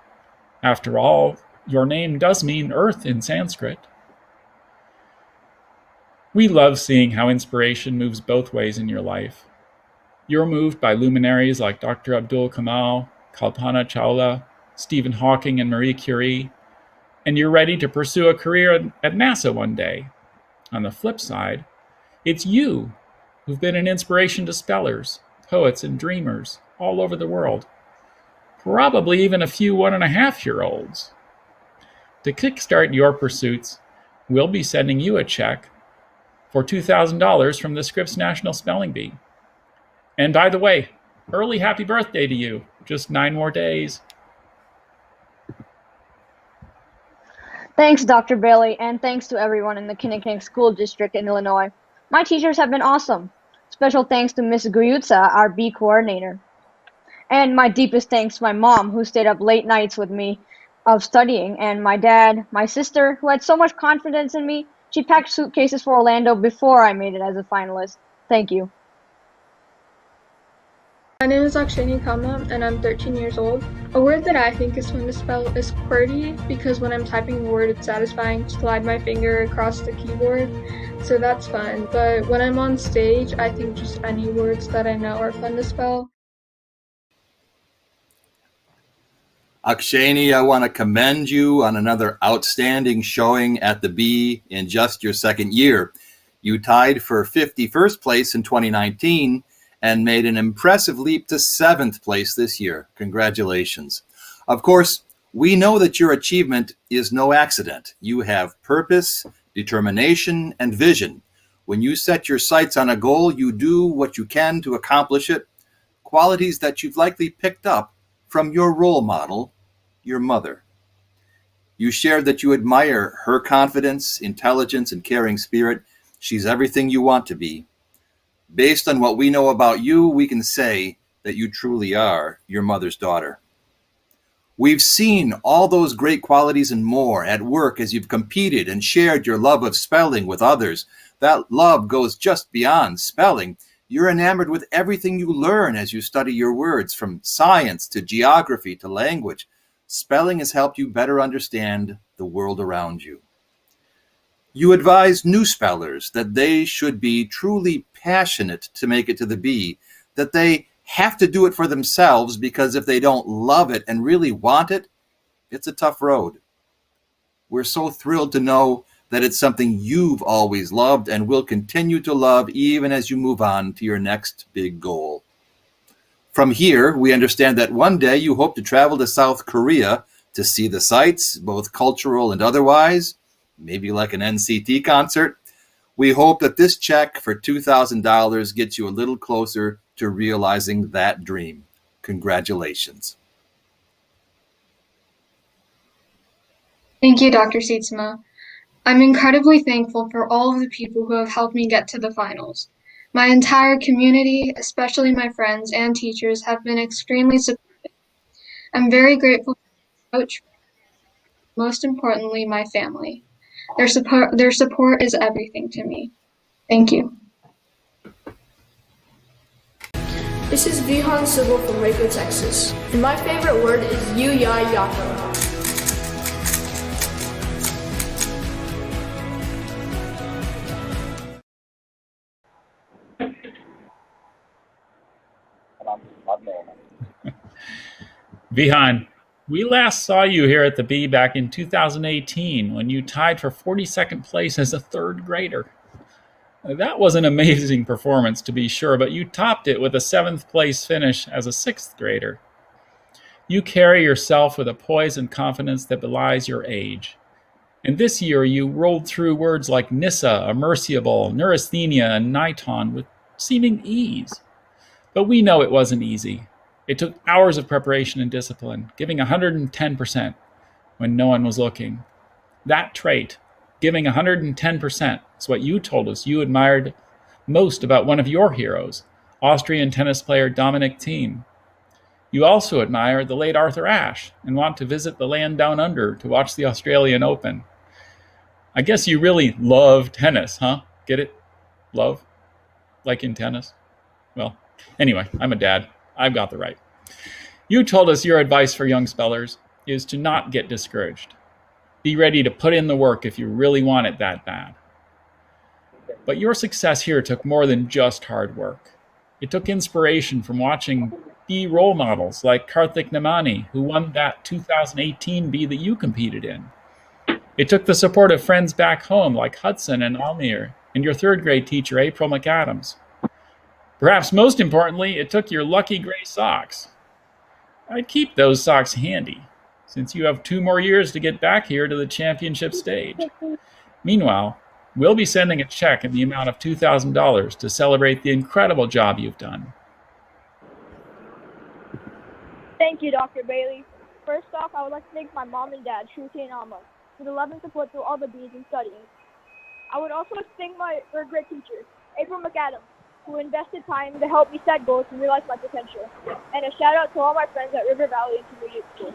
After all, your name does mean earth in Sanskrit. We love seeing how inspiration moves both ways in your life. You're moved by luminaries like Dr. Abdul Kamal, Kalpana Chawla, Stephen Hawking, and Marie Curie, and you're ready to pursue a career at NASA one day. On the flip side, it's you who've been an inspiration to spellers, poets, and dreamers all over the world. Probably even a few 1.5-year-olds. To kickstart your pursuits, we'll be sending you a check for $2,000 from the Scripps National Spelling Bee. And by the way, early happy birthday to you. Just 9 more days. Thanks, Dr. Bailey, and thanks to everyone in the Kinnickinnick School District in Illinois. My teachers have been awesome. Special thanks to Miss Guyutsa, our bee coordinator. And my deepest thanks to my mom, who stayed up late nights with me of studying, and my dad, my sister, who had so much confidence in me. She packed suitcases for Orlando before I made it as a finalist. Thank you. My name is Akshani Kama, and I'm 13 years old. A word that I think is fun to spell is QWERTY, because when I'm typing a word, it's satisfying to slide my finger across the keyboard, so that's fun. But when I'm on stage, I think just any words that I know are fun to spell. Akshani, I want to commend you on another outstanding showing at the Bee in just your second year. You tied for 51st place in 2019 and made an impressive leap to 7th place this year. Congratulations. Of course, we know that your achievement is no accident. You have purpose, determination, and vision. When you set your sights on a goal, you do what you can to accomplish it, qualities that you've likely picked up from your role model, your mother. You shared that you admire her confidence, intelligence, and caring spirit. She's everything you want to be. Based on what we know about you, we can say that you truly are your mother's daughter. We've seen all those great qualities and more at work as you've competed and shared your love of spelling with others. That love goes just beyond spelling. You're enamored with everything you learn as you study your words, from science to geography to language. Spelling has helped you better understand the world around you. You advise new spellers that they should be truly passionate to make it to the Bee, that they have to do it for themselves, because if they don't love it and really want it, it's a tough road. We're so thrilled to know that it's something you've always loved and will continue to love even as you move on to your next big goal. From here, we understand that one day you hope to travel to South Korea to see the sights, both cultural and otherwise, maybe like an NCT concert. We hope that this check for $2,000 gets you a little closer to realizing that dream. Congratulations. Thank you, Dr. Sietsema. I'm incredibly thankful for all of the people who have helped me get to the finals. My entire community, especially my friends and teachers, have been extremely supportive. I'm very grateful for my coach, most importantly, my family. Their support is everything to me. Thank you. This is Vihan Sybil from Waco, Texas, and my favorite word is yako. Vihan, we last saw you here at the Bee back in 2018 when you tied for 42nd place as a 3rd grader. That was an amazing performance, to be sure, but you topped it with a 7th place finish as a 6th grader. You carry yourself with a poise and confidence that belies your age. And this year you rolled through words like Nissa, immersible, neurasthenia, and niton with seeming ease. But we know it wasn't easy. It took hours of preparation and discipline, giving 110% when no one was looking. That trait, giving 110%, is what you told us you admired most about one of your heroes, Austrian tennis player Dominic Thiem. You also admire the late Arthur Ashe and want to visit the land down under to watch the Australian Open. I guess you really love tennis, huh? Get it? Love? Like in tennis? Well, anyway, I'm a dad. I've got the right. You told us your advice for young spellers is to not get discouraged. Be ready to put in the work if you really want it that bad. But your success here took more than just hard work. It took inspiration from watching bee role models like Karthik Namani, who won that 2018 bee that you competed in. It took the support of friends back home like Hudson and Almir, and your third grade teacher, April McAdams. Perhaps most importantly, it took your lucky gray socks. I'd keep those socks handy, since you have 2 more years to get back here to the championship stage. Meanwhile, we'll be sending a check in the amount of $2,000 to celebrate the incredible job you've done. Thank you, Dr. Bailey. First off, I would like to thank my mom and dad, Shruti and Alma, for the love and support through all the B's and studying. I would also like to thank my third grade teacher, April McAdams, who invested time to help me set goals and realize my potential. And a shout out to all my friends at River Valley Intermediate School.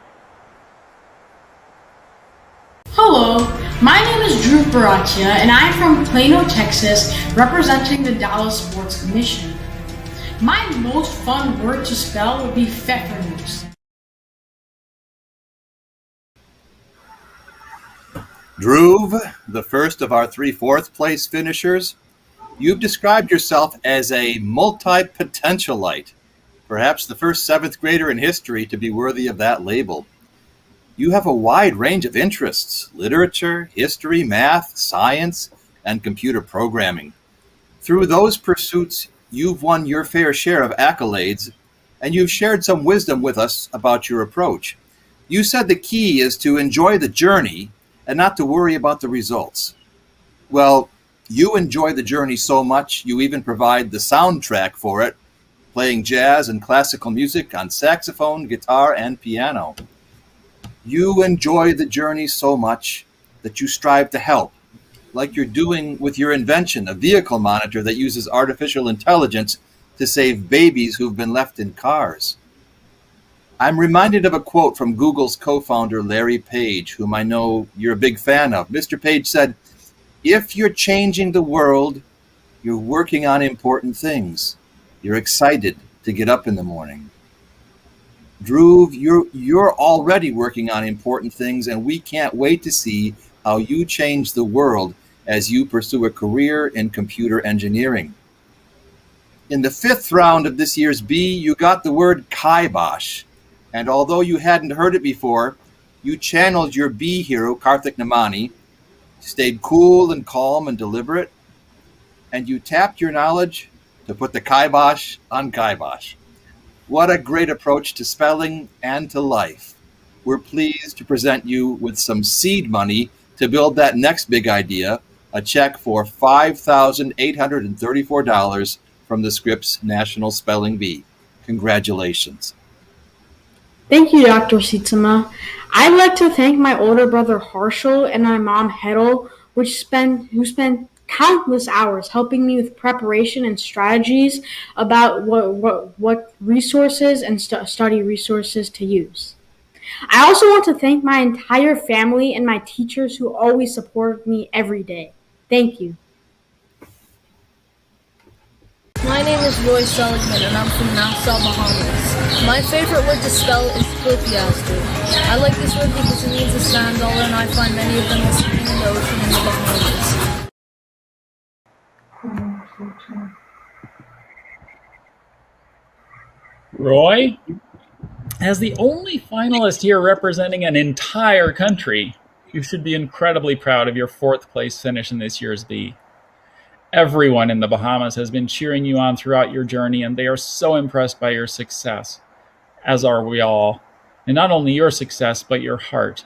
Hello, my name is Drew Baracchia, and I'm from Plano, Texas, representing the Dallas Sports Commission. My most fun word to spell would be pfeffernuss. Dhruv, the first of our 3 fourth-place finishers, you've described yourself as a multi-potentialite, perhaps the first 7th grader in history to be worthy of that label. You have a wide range of interests: literature, history, math, science, and computer programming. Through those pursuits, you've won your fair share of accolades, and you've shared some wisdom with us about your approach. You said the key is to enjoy the journey and not to worry about the results. Well, you enjoy the journey so much, you even provide the soundtrack for it, playing jazz and classical music on saxophone, guitar, and piano. You enjoy the journey so much that you strive to help, like you're doing with your invention, a vehicle monitor that uses artificial intelligence to save babies who've been left in cars. I'm reminded of a quote from Google's co-founder, Larry Page, whom I know you're a big fan of. Mr. Page said, "If you're changing the world, you're working on important things. You're excited to get up in the morning." Dhruv, you're already working on important things, and we can't wait to see how you change the world as you pursue a career in computer engineering. In the 5th round of this year's Bee, you got the word kibosh, and although you hadn't heard it before, you channeled your Bee hero, Karthik Namani, stayed cool and calm and deliberate, and you tapped your knowledge to put the kibosh on kibosh. What a great approach to spelling and to life. We're pleased to present you with some seed money to build that next big idea, a check for $5,834 from the Scripps National Spelling Bee. Congratulations. Thank you, Dr. Sietsema. I'd like to thank my older brother Harshal and my mom Hedel, who spent countless hours helping me with preparation and strategies about what resources and study resources to use. I also want to thank my entire family and my teachers who always supported me every day. Thank you. My name is Roy Seligman, and I'm from Nassau, Bahamas. My favorite word to spell is flippiaster. I like this word because it means a sand dollar, and I find many of them are swimming in the ocean in the Bahamas. Roy, as the only finalist here representing an entire country, you should be incredibly proud of your 4th place finish in this year's Bee. Everyone in the Bahamas has been cheering you on throughout your journey, and they are so impressed by your success, as are we all. And not only your success, but your heart.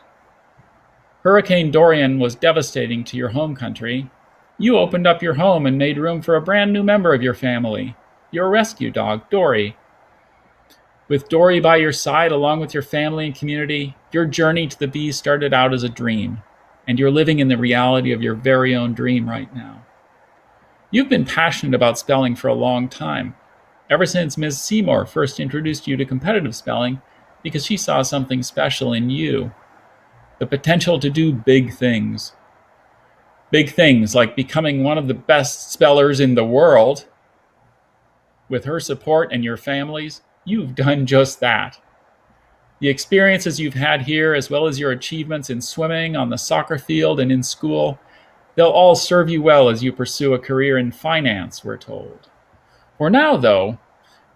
Hurricane Dorian was devastating to your home country. You opened up your home and made room for a brand new member of your family, your rescue dog, Dory. With Dory by your side, along with your family and community, your journey to the Bee started out as a dream, and you're living in the reality of your very own dream right now. You've been passionate about spelling for a long time, ever since Ms. Seymour first introduced you to competitive spelling, because she saw something special in you, the potential to do big things. Big things like becoming one of the best spellers in the world. With her support and your family's, you've done just that. The experiences you've had here, as well as your achievements in swimming, on the soccer field, and in school, They'll all serve you well as you pursue a career in finance, we're told. For now, though,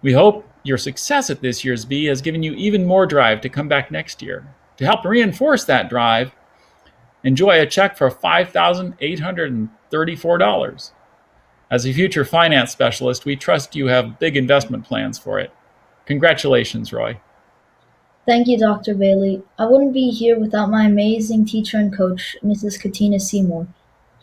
we hope your success at this year's Bee has given you even more drive to come back next year. To help reinforce that drive, enjoy a check for $5,834. As a future finance specialist, we trust you have big investment plans for it. Congratulations, Roy. Thank you, Dr. Bailey. I wouldn't be here without my amazing teacher and coach, Mrs. Katina Seymour.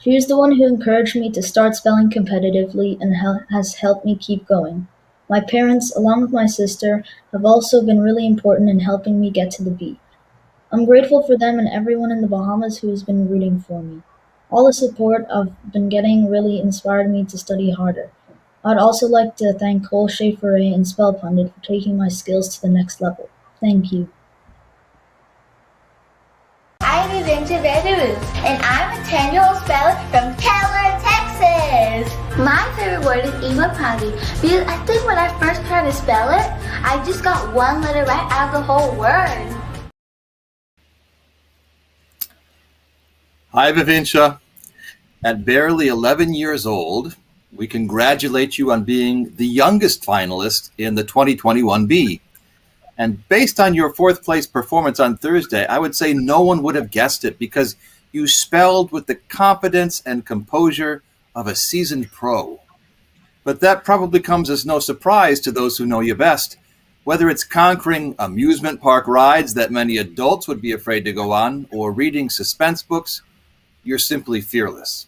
She is the one who encouraged me to start spelling competitively and has helped me keep going. My parents, along with my sister, have also been really important in helping me get to the Bee. I'm grateful for them and everyone in the Bahamas who has been rooting for me. All the support I've been getting really inspired me to study harder. I'd also like to thank Cole Schaefer and Spell Pundit for taking my skills to the next level. Thank you. I'm Eventure Belarus, and I'm a 10-year-old speller from Keller, Texas. My favorite word is immortality because I think when I first tried to spell it, I just got one letter right out of the whole word. Hi, Vivincia. At barely 11 years old, we congratulate you on being the youngest finalist in the 2021 Bee. And based on your fourth place performance on Thursday, I would say no one would have guessed it because you spelled with the confidence and composure of a seasoned pro. But that probably comes as no surprise to those who know you best. Whether it's conquering amusement park rides that many adults would be afraid to go on, or reading suspense books, you're simply fearless.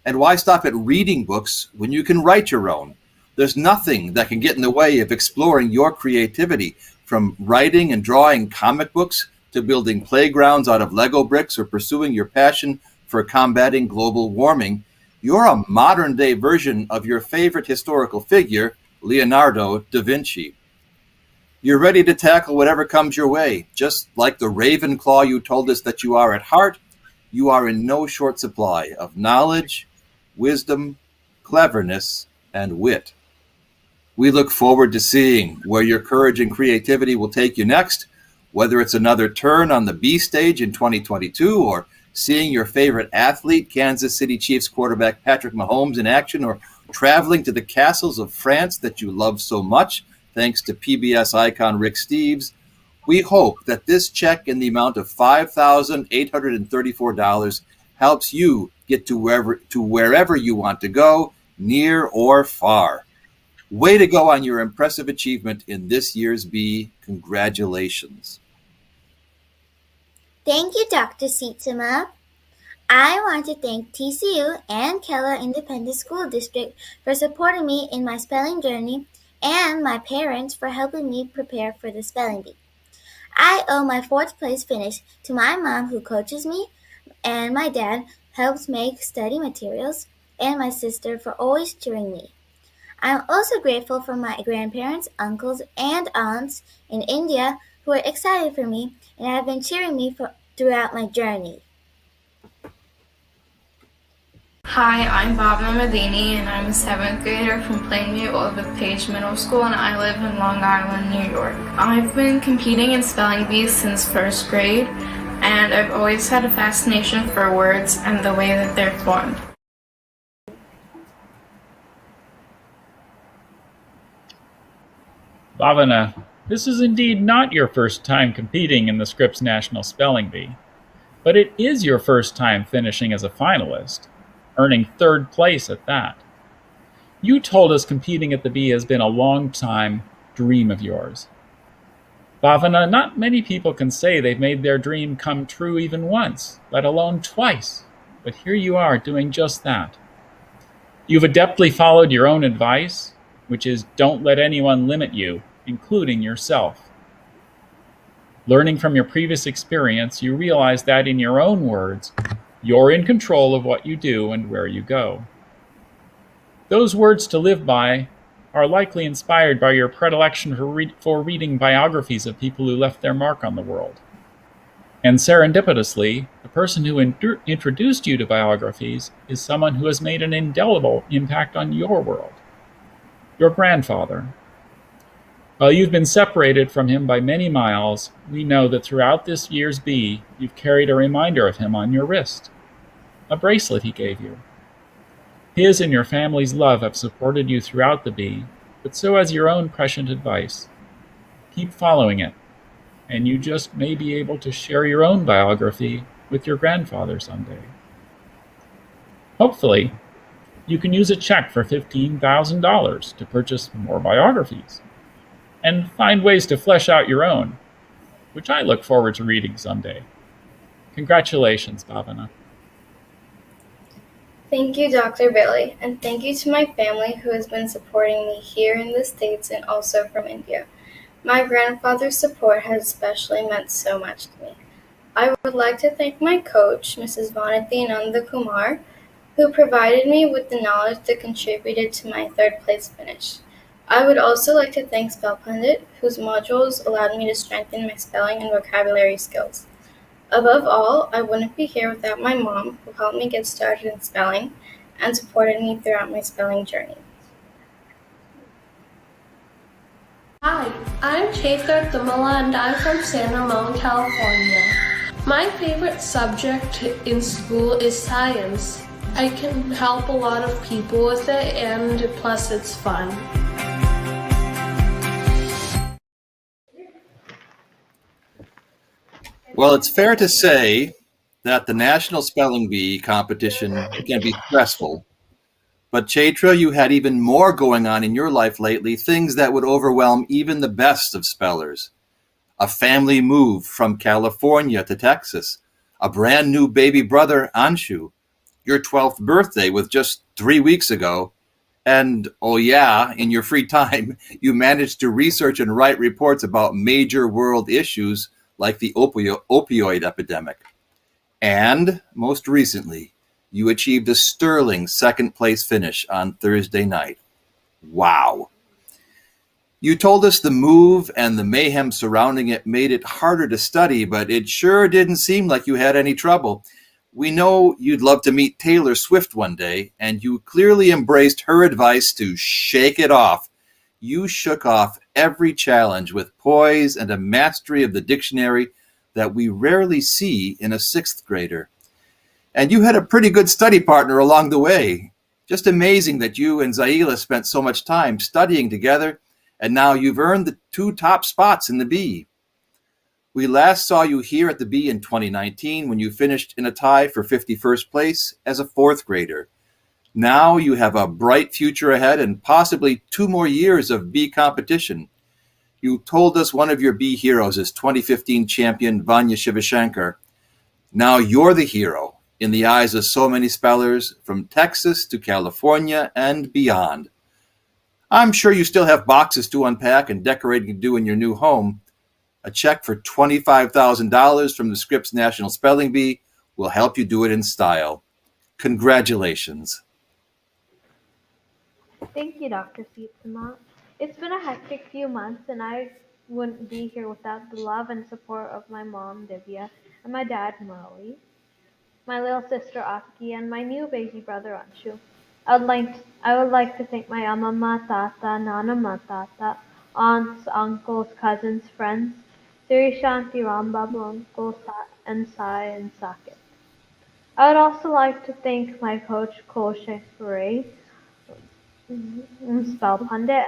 And why stop at reading books when you can write your own? There's nothing that can get in the way of exploring your creativity, from writing and drawing comic books to building playgrounds out of Lego bricks or pursuing your passion for combating global warming. You're a modern-day version of your favorite historical figure, Leonardo da Vinci. You're ready to tackle whatever comes your way. Just like the Ravenclaw you told us that you are at heart, you are in no short supply of knowledge, wisdom, cleverness, and wit. We look forward to seeing where your courage and creativity will take you next, whether it's another turn on the B stage in 2022 or seeing your favorite athlete, Kansas City Chiefs quarterback Patrick Mahomes, in action, or traveling to the castles of France that you love so much, thanks to PBS icon Rick Steves. We hope that this check in the amount of $5,834 helps you get to wherever you want to go, near or far. Way to go on your impressive achievement in this year's Bee. Congratulations. Thank you, Dr. Sietsema. I want to thank TCU and Keller Independent School District for supporting me in my spelling journey and my parents for helping me prepare for the spelling bee. I owe my fourth place finish to my mom who coaches me, and my dad helps make study materials, and my sister for always cheering me. I'm also grateful for my grandparents, uncles, and aunts in India who are excited for me and have been cheering me throughout my journey. Hi, I'm Bhavna Medini, and I'm a 7th grader from Plainview Olive Page Middle School, and I live in Long Island, New York. I've been competing in spelling bees since 1st grade, and I've always had a fascination for words and the way that they're formed. Bhavana, this is indeed not your first time competing in the Scripps National Spelling Bee, but it is your first time finishing as a finalist, earning 3rd place at that. You told us competing at the Bee has been a long-time dream of yours. Bhavana, not many people can say they've made their dream come true even once, let alone twice, but here you are doing just that. You've adeptly followed your own advice, which is don't let anyone limit you, including yourself. Learning from your previous experience, you realize that, in your own words, you're in control of what you do and where you go. Those words to live by are likely inspired by your predilection for reading biographies of people who left their mark on the world. And serendipitously, the person who introduced you to biographies is someone who has made an indelible impact on your world. Your grandfather. While you've been separated from him by many miles, we know that throughout this year's Bee, you've carried a reminder of him on your wrist. a bracelet he gave you. His and your family's love have supported you throughout the bee, but so has your own prescient advice. Keep following it, and you just may be able to share your own biography with your grandfather someday. Hopefully, you can use a check for $15,000 to purchase more biographies and find ways to flesh out your own, which I look forward to reading someday. Congratulations, Bhavana. Thank you, Dr. Bailey, and thank you to my family who has been supporting me here in the States and also from India. My grandfather's support has especially meant so much to me. I would like to thank my coach, Mrs. Vanati Nandakumar, who provided me with the knowledge that contributed to my third place finish. I would also like to thank Spell Pundit, whose modules allowed me to strengthen my spelling and vocabulary skills. Above all, I wouldn't be here without my mom, who helped me get started in spelling and supported me throughout my spelling journey. Hi, I'm Chaithar Tumala and I'm from San Ramon, California. My favorite subject in school is science. I can help a lot of people with it and plus it's fun. Well, it's fair to say that the National Spelling Bee competition can be stressful. But Chaitra, you had even more going on in your life lately, things that would overwhelm even the best of spellers. A family move from California to Texas, a brand new baby brother, Anshu, your 12th birthday with just 3 weeks ago, and, oh yeah, in your free time, you managed to research and write reports about major world issues like the opioid epidemic. And, most recently, you achieved a sterling second-place finish on Thursday night. Wow. You told us the move and the mayhem surrounding it made it harder to study, but it sure didn't seem like you had any trouble. We know you'd love to meet Taylor Swift one day, and you clearly embraced her advice to shake it off. You shook off every challenge with poise and a mastery of the dictionary that we rarely see in a 6th grader. And you had a pretty good study partner along the way. Just amazing that you and Zaila spent so much time studying together, and now you've earned the 2 top spots in the Bee. We last saw you here at the Bee in 2019 when you finished in a tie for 51st place as a 4th grader. Now you have a bright future ahead and possibly 2 more years of Bee competition. You told us one of your Bee heroes is 2015 champion Vanya Shivashankar. Now you're the hero in the eyes of so many spellers from Texas to California and beyond. I'm sure you still have boxes to unpack and decorating to do in your new home. A check for $25,000 from the Scripps National Spelling Bee will help you do it in style. Congratulations. Thank you, Dr. Sietsema. It's been a hectic few months, and I wouldn't be here without the love and support of my mom, Divya, and my dad, Murali, my little sister, Aki, and my new baby brother, Anshu. I would like to thank my amma, tata, nana, matata, aunts, uncles, cousins, friends, Sri Shanti, Rambabu, Uncle, and Sai, and Sakit. I would also like to thank my coach, Kaushik Ray, Spell Pundit,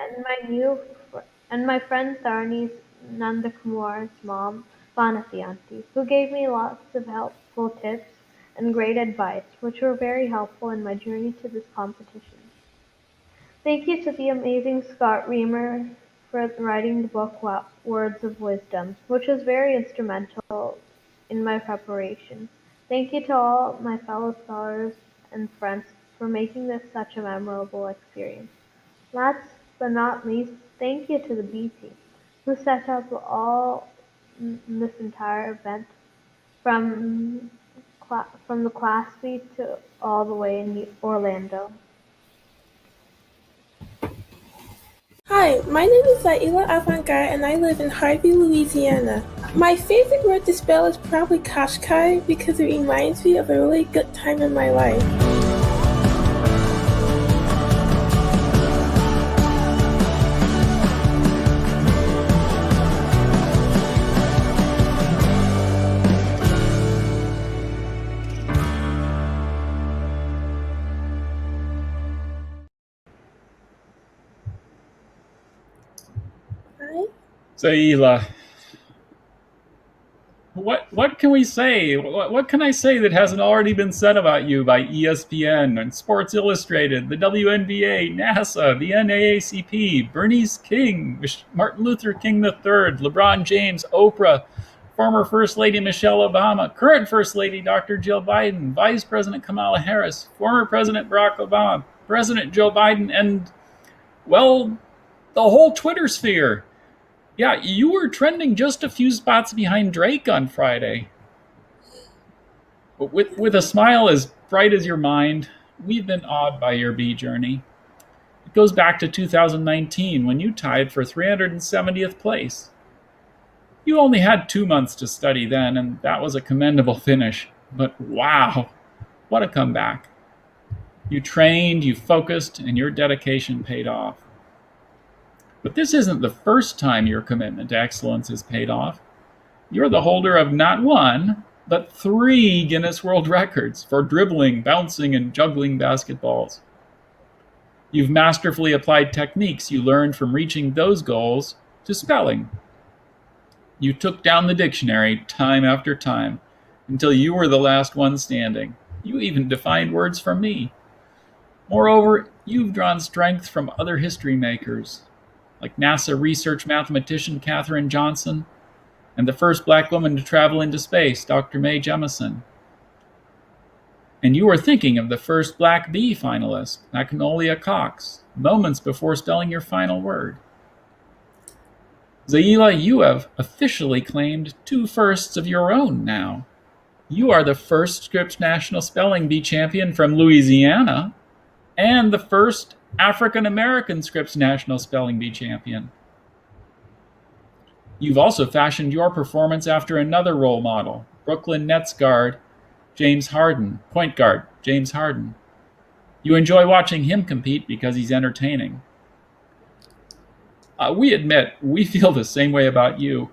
and my friend Tharani's Nandakumar's mom, Vanati Auntie, who gave me lots of helpful tips and great advice, which were very helpful in my journey to this competition. Thank you to the amazing Scott Reamer for writing the book Words of Wisdom, which was very instrumental in my preparation. Thank you to all my fellow scholars and friends for making this such a memorable experience. Last but not least, thank you to the Bee team, who set up this entire event from the Class B to all the way in Orlando. Hi, my name is Zaila Avantgarde and I live in Harvey, Louisiana. My favorite word to spell is probably Qashqai because it reminds me of a really good time in my life. Zaila, what can we say? What can I say that hasn't already been said about you by ESPN and Sports Illustrated, the WNBA, NASA, the NAACP, Bernice King, Martin Luther King III, LeBron James, Oprah, former First Lady Michelle Obama, current First Lady Dr. Jill Biden, Vice President Kamala Harris, former President Barack Obama, President Joe Biden, and, well, the whole Twitter sphere. Yeah, you were trending just a few spots behind Drake on Friday. But with a smile as bright as your mind, we've been awed by your bee journey. It goes back to 2019 when you tied for 370th place. You only had 2 months to study then, and that was a commendable finish. But wow, what a comeback. You trained, you focused, and your dedication paid off. But this isn't the first time your commitment to excellence has paid off. You're the holder of not one, but 3 Guinness World Records for dribbling, bouncing, and juggling basketballs. You've masterfully applied techniques you learned from reaching those goals to spelling. You took down the dictionary time after time until you were the last one standing. You even defined words for me. Moreover, you've drawn strength from other history makers, like NASA research mathematician Katherine Johnson, and the first Black woman to travel into space, Dr. Mae Jemison. And you were thinking of the first Black bee finalist, Magnolia Cox, moments before spelling your final word. Zaila, you have officially claimed 2 firsts of your own now. You are the first Scripps National Spelling Bee champion from Louisiana, and the first African-American Scripps National Spelling Bee champion. You've also fashioned your performance after another role model, Brooklyn Nets guard James Harden, point guard James Harden. You enjoy watching him compete because he's entertaining. We admit, we feel the same way about you.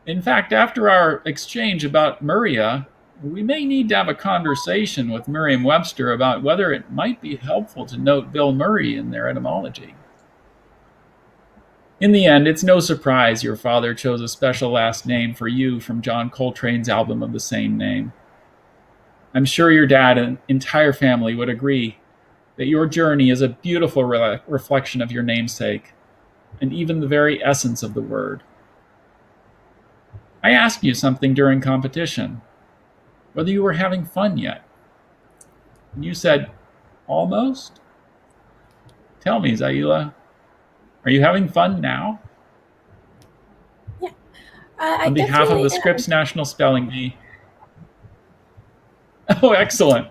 In fact, after our exchange about Maria, we may need to have a conversation with Merriam-Webster about whether it might be helpful to note Bill Murray in their etymology. In the end, it's no surprise your father chose a special last name for you from John Coltrane's album of the same name. I'm sure your dad and entire family would agree that your journey is a beautiful reflection of your namesake, and even the very essence of the word. I asked you something during competition, whether you were having fun yet. And you said, almost? Tell me, Zaila, are you having fun now? Yeah. On behalf of the Scripps National Spelling Bee. Oh, excellent.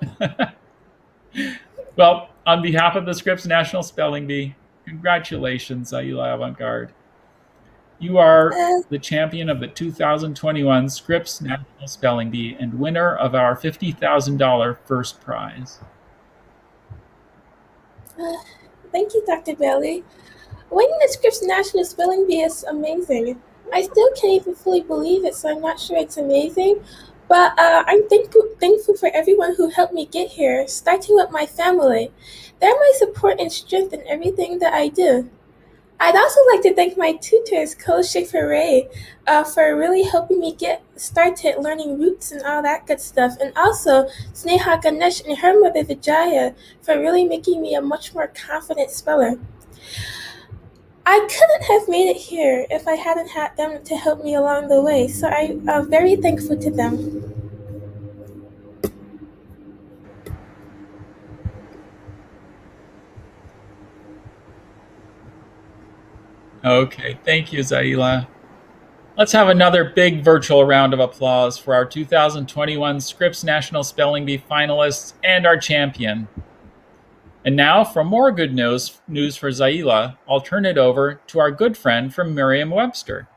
Well, on behalf of the Scripps National Spelling Bee, congratulations, Zaila Avant-Garde. You are the champion of the 2021 Scripps National Spelling Bee and winner of our $50,000 first prize. Thank you, Dr. Bailey. Winning the Scripps National Spelling Bee is amazing. I still can't even fully believe it, so I'm not sure it's amazing. But I'm thankful for everyone who helped me get here, starting with my family. They're my support and strength in everything that I do. I'd also like to thank my tutors, Coach Schaefer Ray, for really helping me get started learning roots and all that good stuff. And also Sneha Ganesh and her mother Vijaya for really making me a much more confident speller. I couldn't have made it here if I hadn't had them to help me along the way, so I'm very thankful to them. Okay, thank you, Zaila. Let's have another big virtual round of applause for our 2021 Scripps National Spelling Bee finalists and our champion. And now, for more good news for Zaila, I'll turn it over to our good friend from Merriam-Webster.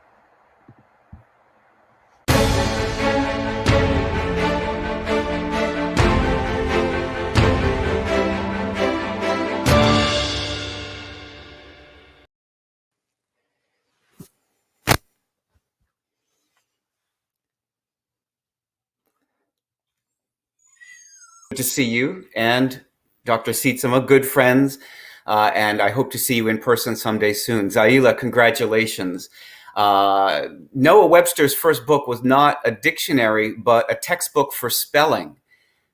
Good to see you and Dr. Sietsema, good friends. and I hope to see you in person someday soon. Zaila, congratulations. Noah Webster's first book was not a dictionary, but a textbook for spelling,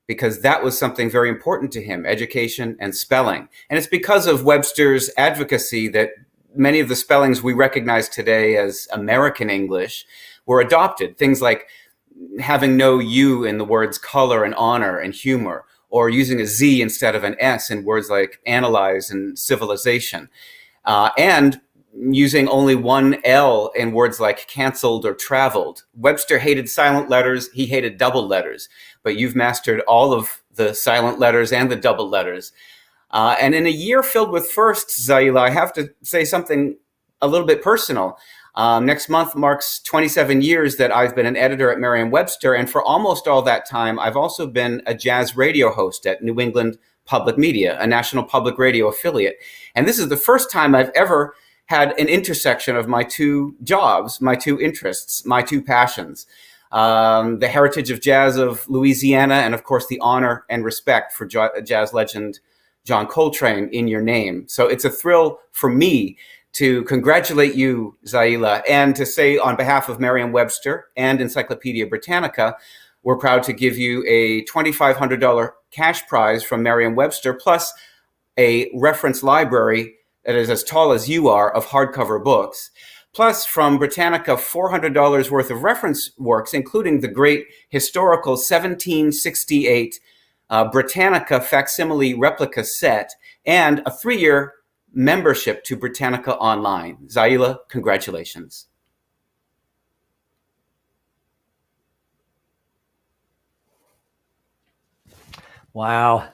because that was something very important to him, education and spelling. And it's because of Webster's advocacy that many of the spellings we recognize today as American English were adopted. Things like having no U in the words color and honor and humor, or using a Z instead of an S in words like analyze and civilization, and using only one L in words like canceled or traveled. Webster hated silent letters, he hated double letters, but you've mastered all of the silent letters and the double letters. And in a year filled with firsts, Zaila, I have to say something a little bit personal. Next month marks 27 years that I've been an editor at Merriam-Webster, and for almost all that time, I've also been a jazz radio host at New England Public Media, a national public radio affiliate. And this is the first time I've ever had an intersection of my two jobs, my two interests, my two passions. The heritage of jazz of Louisiana, and of course the honor and respect for jazz legend John Coltrane in your name. So it's a thrill for me to congratulate you, Zaila, and to say on behalf of Merriam-Webster and Encyclopedia Britannica, we're proud to give you a $2,500 cash prize from Merriam-Webster, plus a reference library that is as tall as you are of hardcover books, plus from Britannica $400 worth of reference works, including the great historical 1768 Britannica facsimile replica set, and a 3-year membership to Britannica Online. Zaila, congratulations. Wow.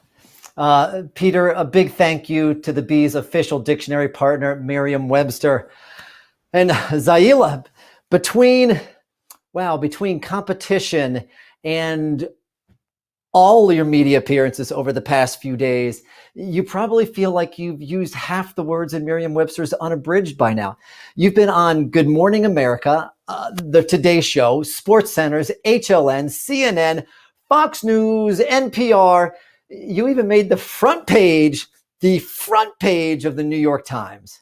Peter, a big thank you to the Bee's official dictionary partner, Merriam-Webster. And Zaila, between competition and all your media appearances over the past few days, you probably feel like you've used half the words in Merriam-Webster's unabridged by now. You've been on Good Morning America, the Today Show, SportsCenter's HLN, CNN, Fox News, NPR. You even made the front page of the New York Times.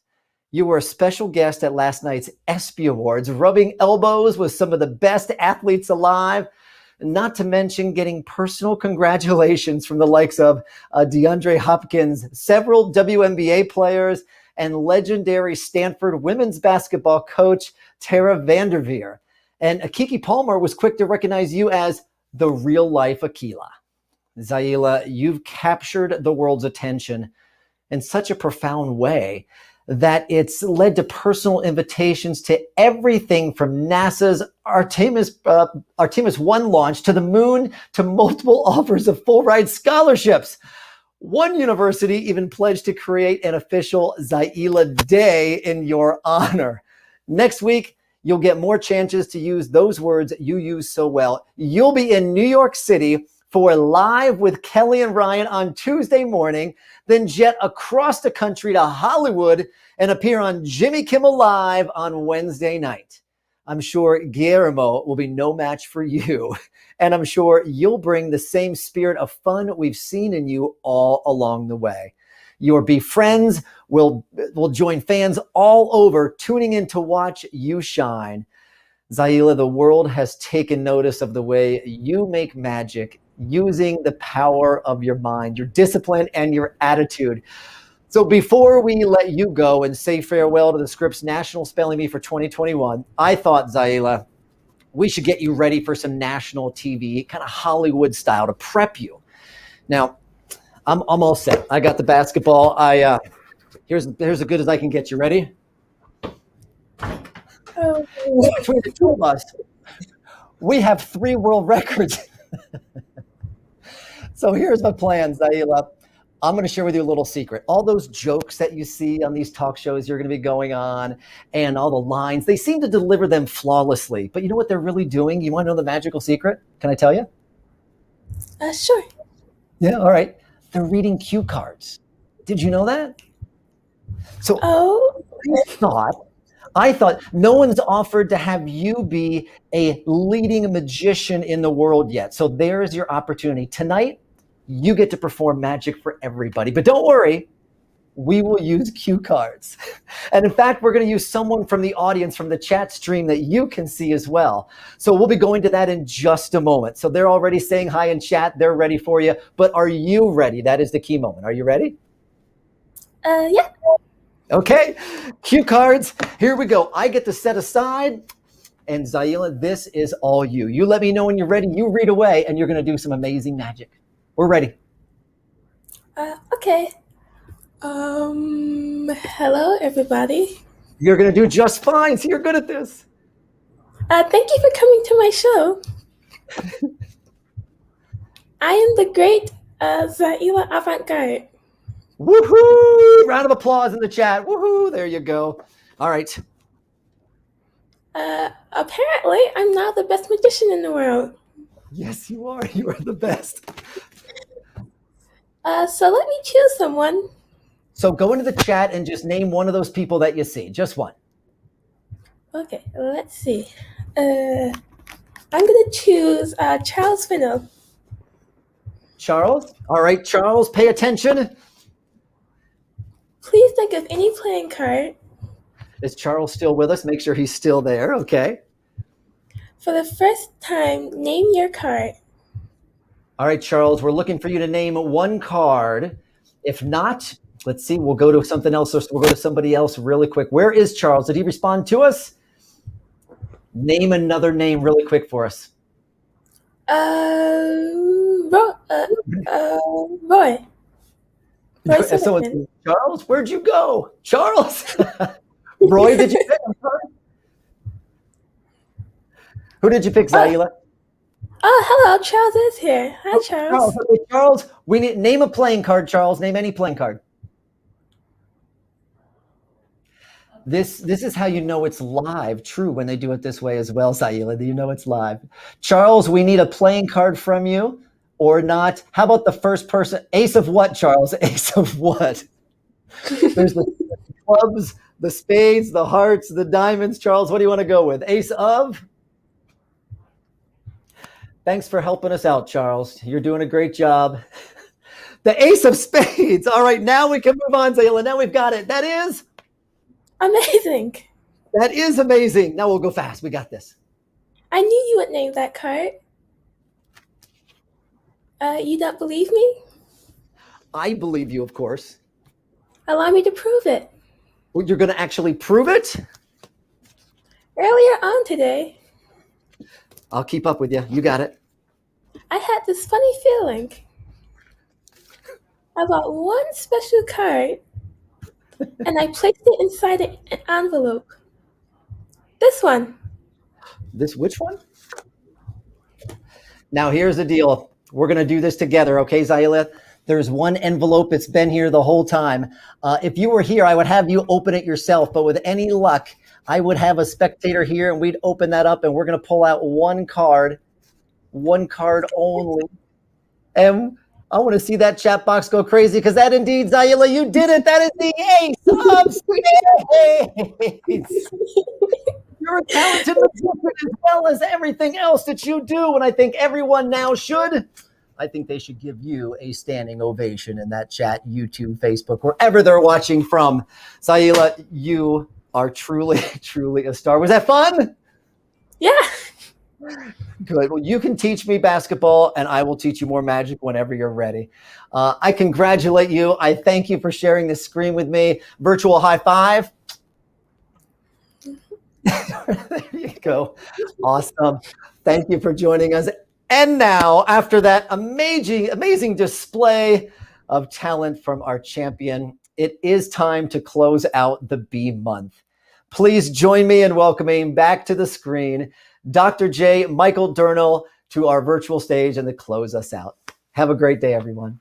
You were a special guest at last night's ESPY Awards, rubbing elbows with some of the best athletes alive, not to mention getting personal congratulations from the likes of DeAndre Hopkins, several WNBA players, and legendary Stanford women's basketball coach Tara Vanderveer. And Kiki Palmer was quick to recognize you as the real-life Akila. Zaila, you've captured the world's attention in such a profound way that it's led to personal invitations to everything from NASA's Artemis 1 launch to the moon to multiple offers of full-ride scholarships. One university even pledged to create an official Zaila Day in your honor. Next week, you'll get more chances to use those words you use so well. You'll be in New York City for Live with Kelly and Ryan on Tuesday morning, then jet across the country to Hollywood and appear on Jimmy Kimmel Live on Wednesday night. I'm sure Guillermo will be no match for you, and I'm sure you'll bring the same spirit of fun we've seen in you all along the way. Your Be Friends will join fans all over tuning in to watch you shine. Zaila, the world has taken notice of the way you make magic using the power of your mind, your discipline, and your attitude. So before we let you go and say farewell to the Scripps National Spelling Bee for 2021, I thought, Zaila, we should get you ready for some national TV, kind of Hollywood style, to prep you. Now, I'm all set. I got the basketball. Here's as good as I can get. You ready? Oh. Between the two of us, we have 3 world records. So here's my plan, Zaila. I'm going to share with you a little secret. All those jokes that you see on these talk shows you're going to be going on, and all the lines, they seem to deliver them flawlessly. But you know what they're really doing? You want to know the magical secret? Can I tell you? Sure. Yeah, all right. They're reading cue cards. Did you know that? So I thought no one's offered to have you be a leading magician in the world yet. So there's your opportunity. Tonight, you get to perform magic for everybody. But don't worry, we will use cue cards. And in fact, we're going to use someone from the audience, from the chat stream that you can see as well. So we'll be going to that in just a moment. So they're already saying hi in chat. They're ready for you. But are you ready? That is the key moment. Are you ready? Yeah. Okay. Cue cards. Here we go. I get to set aside. And Zaila, this is all you. You let me know when you're ready. You read away, and you're going to do some amazing magic. We're ready. Okay. Hello, everybody. You're going to do just fine. So you're good at this. Thank you for coming to my show. I am the great Zaila Avant-Garde. Woohoo! Round of applause in the chat. Woohoo! There you go. All right. Apparently, I'm now the best magician in the world. Yes, you are. You are the best. So let me choose someone. So go into the chat and just name one of those people that you see. Just one. Okay, let's see. I'm going to choose Charles Finnell. Charles? All right, Charles, pay attention. Please think of any playing card. Is Charles still with us? Make sure he's still there. Okay. For the first time, name your card. All right, Charles, we're looking for you to name one card. If not, let's see, we'll go to something else. We'll go to somebody else really quick. Where is Charles? Did he respond to us? Name another name really quick for us. Roy. So it's Charles, where'd you go? Charles? Roy, did you pick? I'm sorry. Who did you pick, Zaila? Oh, hello, Charles is here. Hi, Charles. Okay, Charles, we need name a playing card, Charles. Name any playing card. This is how you know it's live. True, when they do it this way as well, Zaila, you know it's live. Charles, we need a playing card from you or not. How about the first person? Ace of what, Charles? Ace of what? There's the clubs, the spades, the hearts, the diamonds. Charles, what do you want to go with? Ace of? Thanks for helping us out, Charles. You're doing a great job. The ace of spades. All right, now we can move on, Zaila. Now we've got it. That is amazing. That is amazing. Now we'll go fast. We got this. I knew you would name that card. You don't believe me? I believe you, of course. Allow me to prove it. Well, you're going to actually prove it? Earlier on today, I'll keep up with you. You got it. I had this funny feeling about one special card, and I placed it inside an envelope. This one. This which one? Now, here's the deal. We're going to do this together, okay, Zaila? There's one envelope. It's been here the whole time. If you were here, I would have you open it yourself, but with any luck, I would have a spectator here, and we'd open that up, and we're going to pull out one card only. And I want to see that chat box go crazy, because that indeed, Zaila, you did it. That is the ace of spades. You're a talented magician as well as everything else that you do, and I think everyone now should. I think they should give you a standing ovation in that chat, YouTube, Facebook, wherever they're watching from. Zaila, you are truly, truly a star. Was that fun? Yeah. Good. Well, you can teach me basketball, and I will teach you more magic whenever you're ready. I congratulate you. I thank you for sharing this screen with me. Virtual high five. There you go. Awesome. Thank you for joining us. And now, after that amazing display of talent from our champion, it is time to close out the B month. Please join me in welcoming back to the screen Dr. J. Michael Durnall to our virtual stage and to close us out. Have a great day, everyone.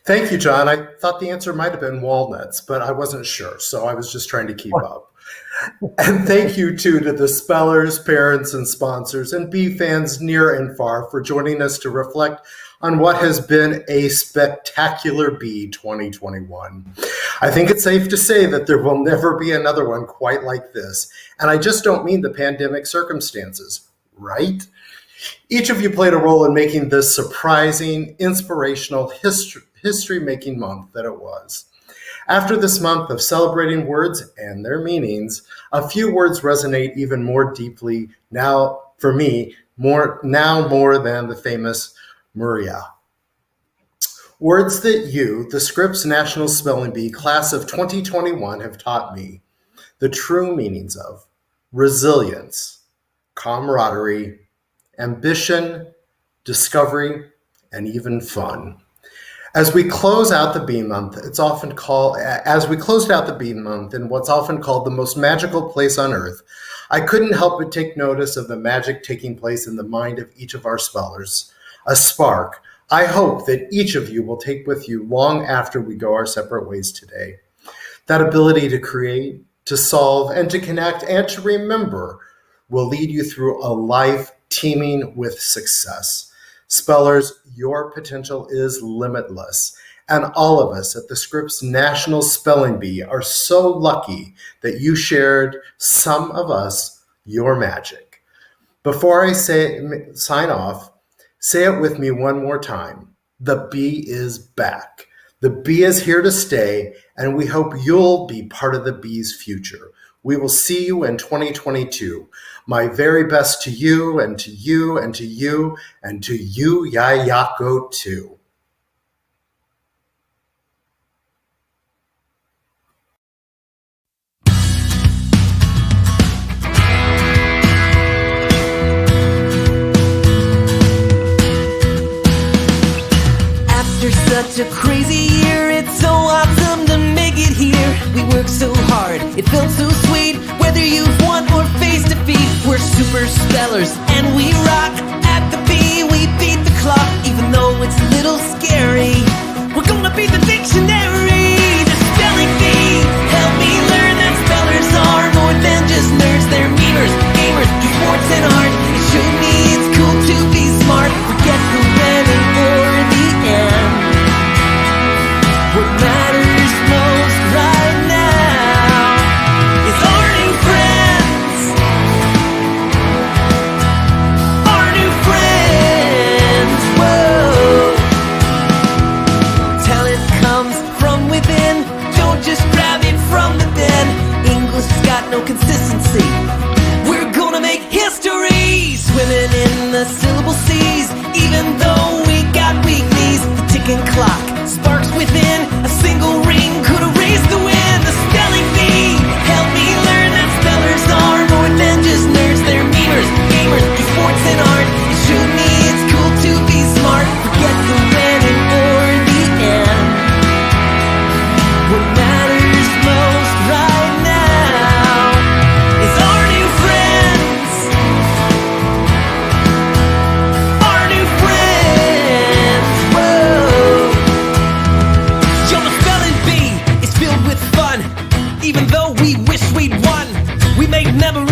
Thank you, John. I thought the answer might have been walnuts, but I wasn't sure, so I was just trying to keep up. And thank you, too, to the spellers, parents, and sponsors, and bee fans near and far for joining us to reflect on what has been a spectacular Bee 2021. I think it's safe to say that there will never be another one quite like this. And I just don't mean the pandemic circumstances, right? Each of you played a role in making this surprising, inspirational, history-making month that it was. After this month of celebrating words and their meanings, a few words resonate even more deeply now, for me, more than the famous Muria. Words that you, the Scripps National Spelling Bee class of 2021, have taught me the true meanings of resilience, camaraderie, ambition, discovery, and even fun. As we close out the Bee Month, in what's often called the most magical place on earth, I couldn't help but take notice of the magic taking place in the mind of each of our spellers. A spark I hope that each of you will take with you long after we go our separate ways today. That ability to create, to solve, and to connect, and to remember will lead you through a life teeming with success. Spellers, your potential is limitless, and all of us at the Scripps National Spelling Bee are so lucky that you shared, some of us, your magic. Before I sign off, say it with me one more time. The bee is back. The bee is here to stay, and we hope you'll be part of the bee's future. We will see you in 2022. My very best to you, and to you, and to you, and to you, Yayako, too. After such a crazy year, it's so awesome to make it here. We worked so hard, it felt so sweet. Whether you've won or faced defeat, we're super spellers and we rock. At the bee, we beat the clock, even though it's a little scary. We're gonna beat the dictionary. The spelling bee, help me learn that spellers are more than just nerds. They're memers, gamers, do sports and art. It showed me it's cool to be smart. Forget the winning or the end. What matters most right now is our new friends. Our new friends. Whoa. Talent comes from within. Don't just grab it from the den. English has got no consistency. We're gonna make history. Swimming in the syllable seas. Even though we got weak knees, the ticking clock sparks within. A single ring could erase the win. The spelling bee, help me learn that spellers are more than just nerds. They're memers, gamers, do sports and art. It showed me it's cool to be smart. Forget the winning or the end. What matters most right now is our new friends. Our new friends. Whoa. Yo, the spelling bee is filled with fun. Even though we wish we'd won, we make memories.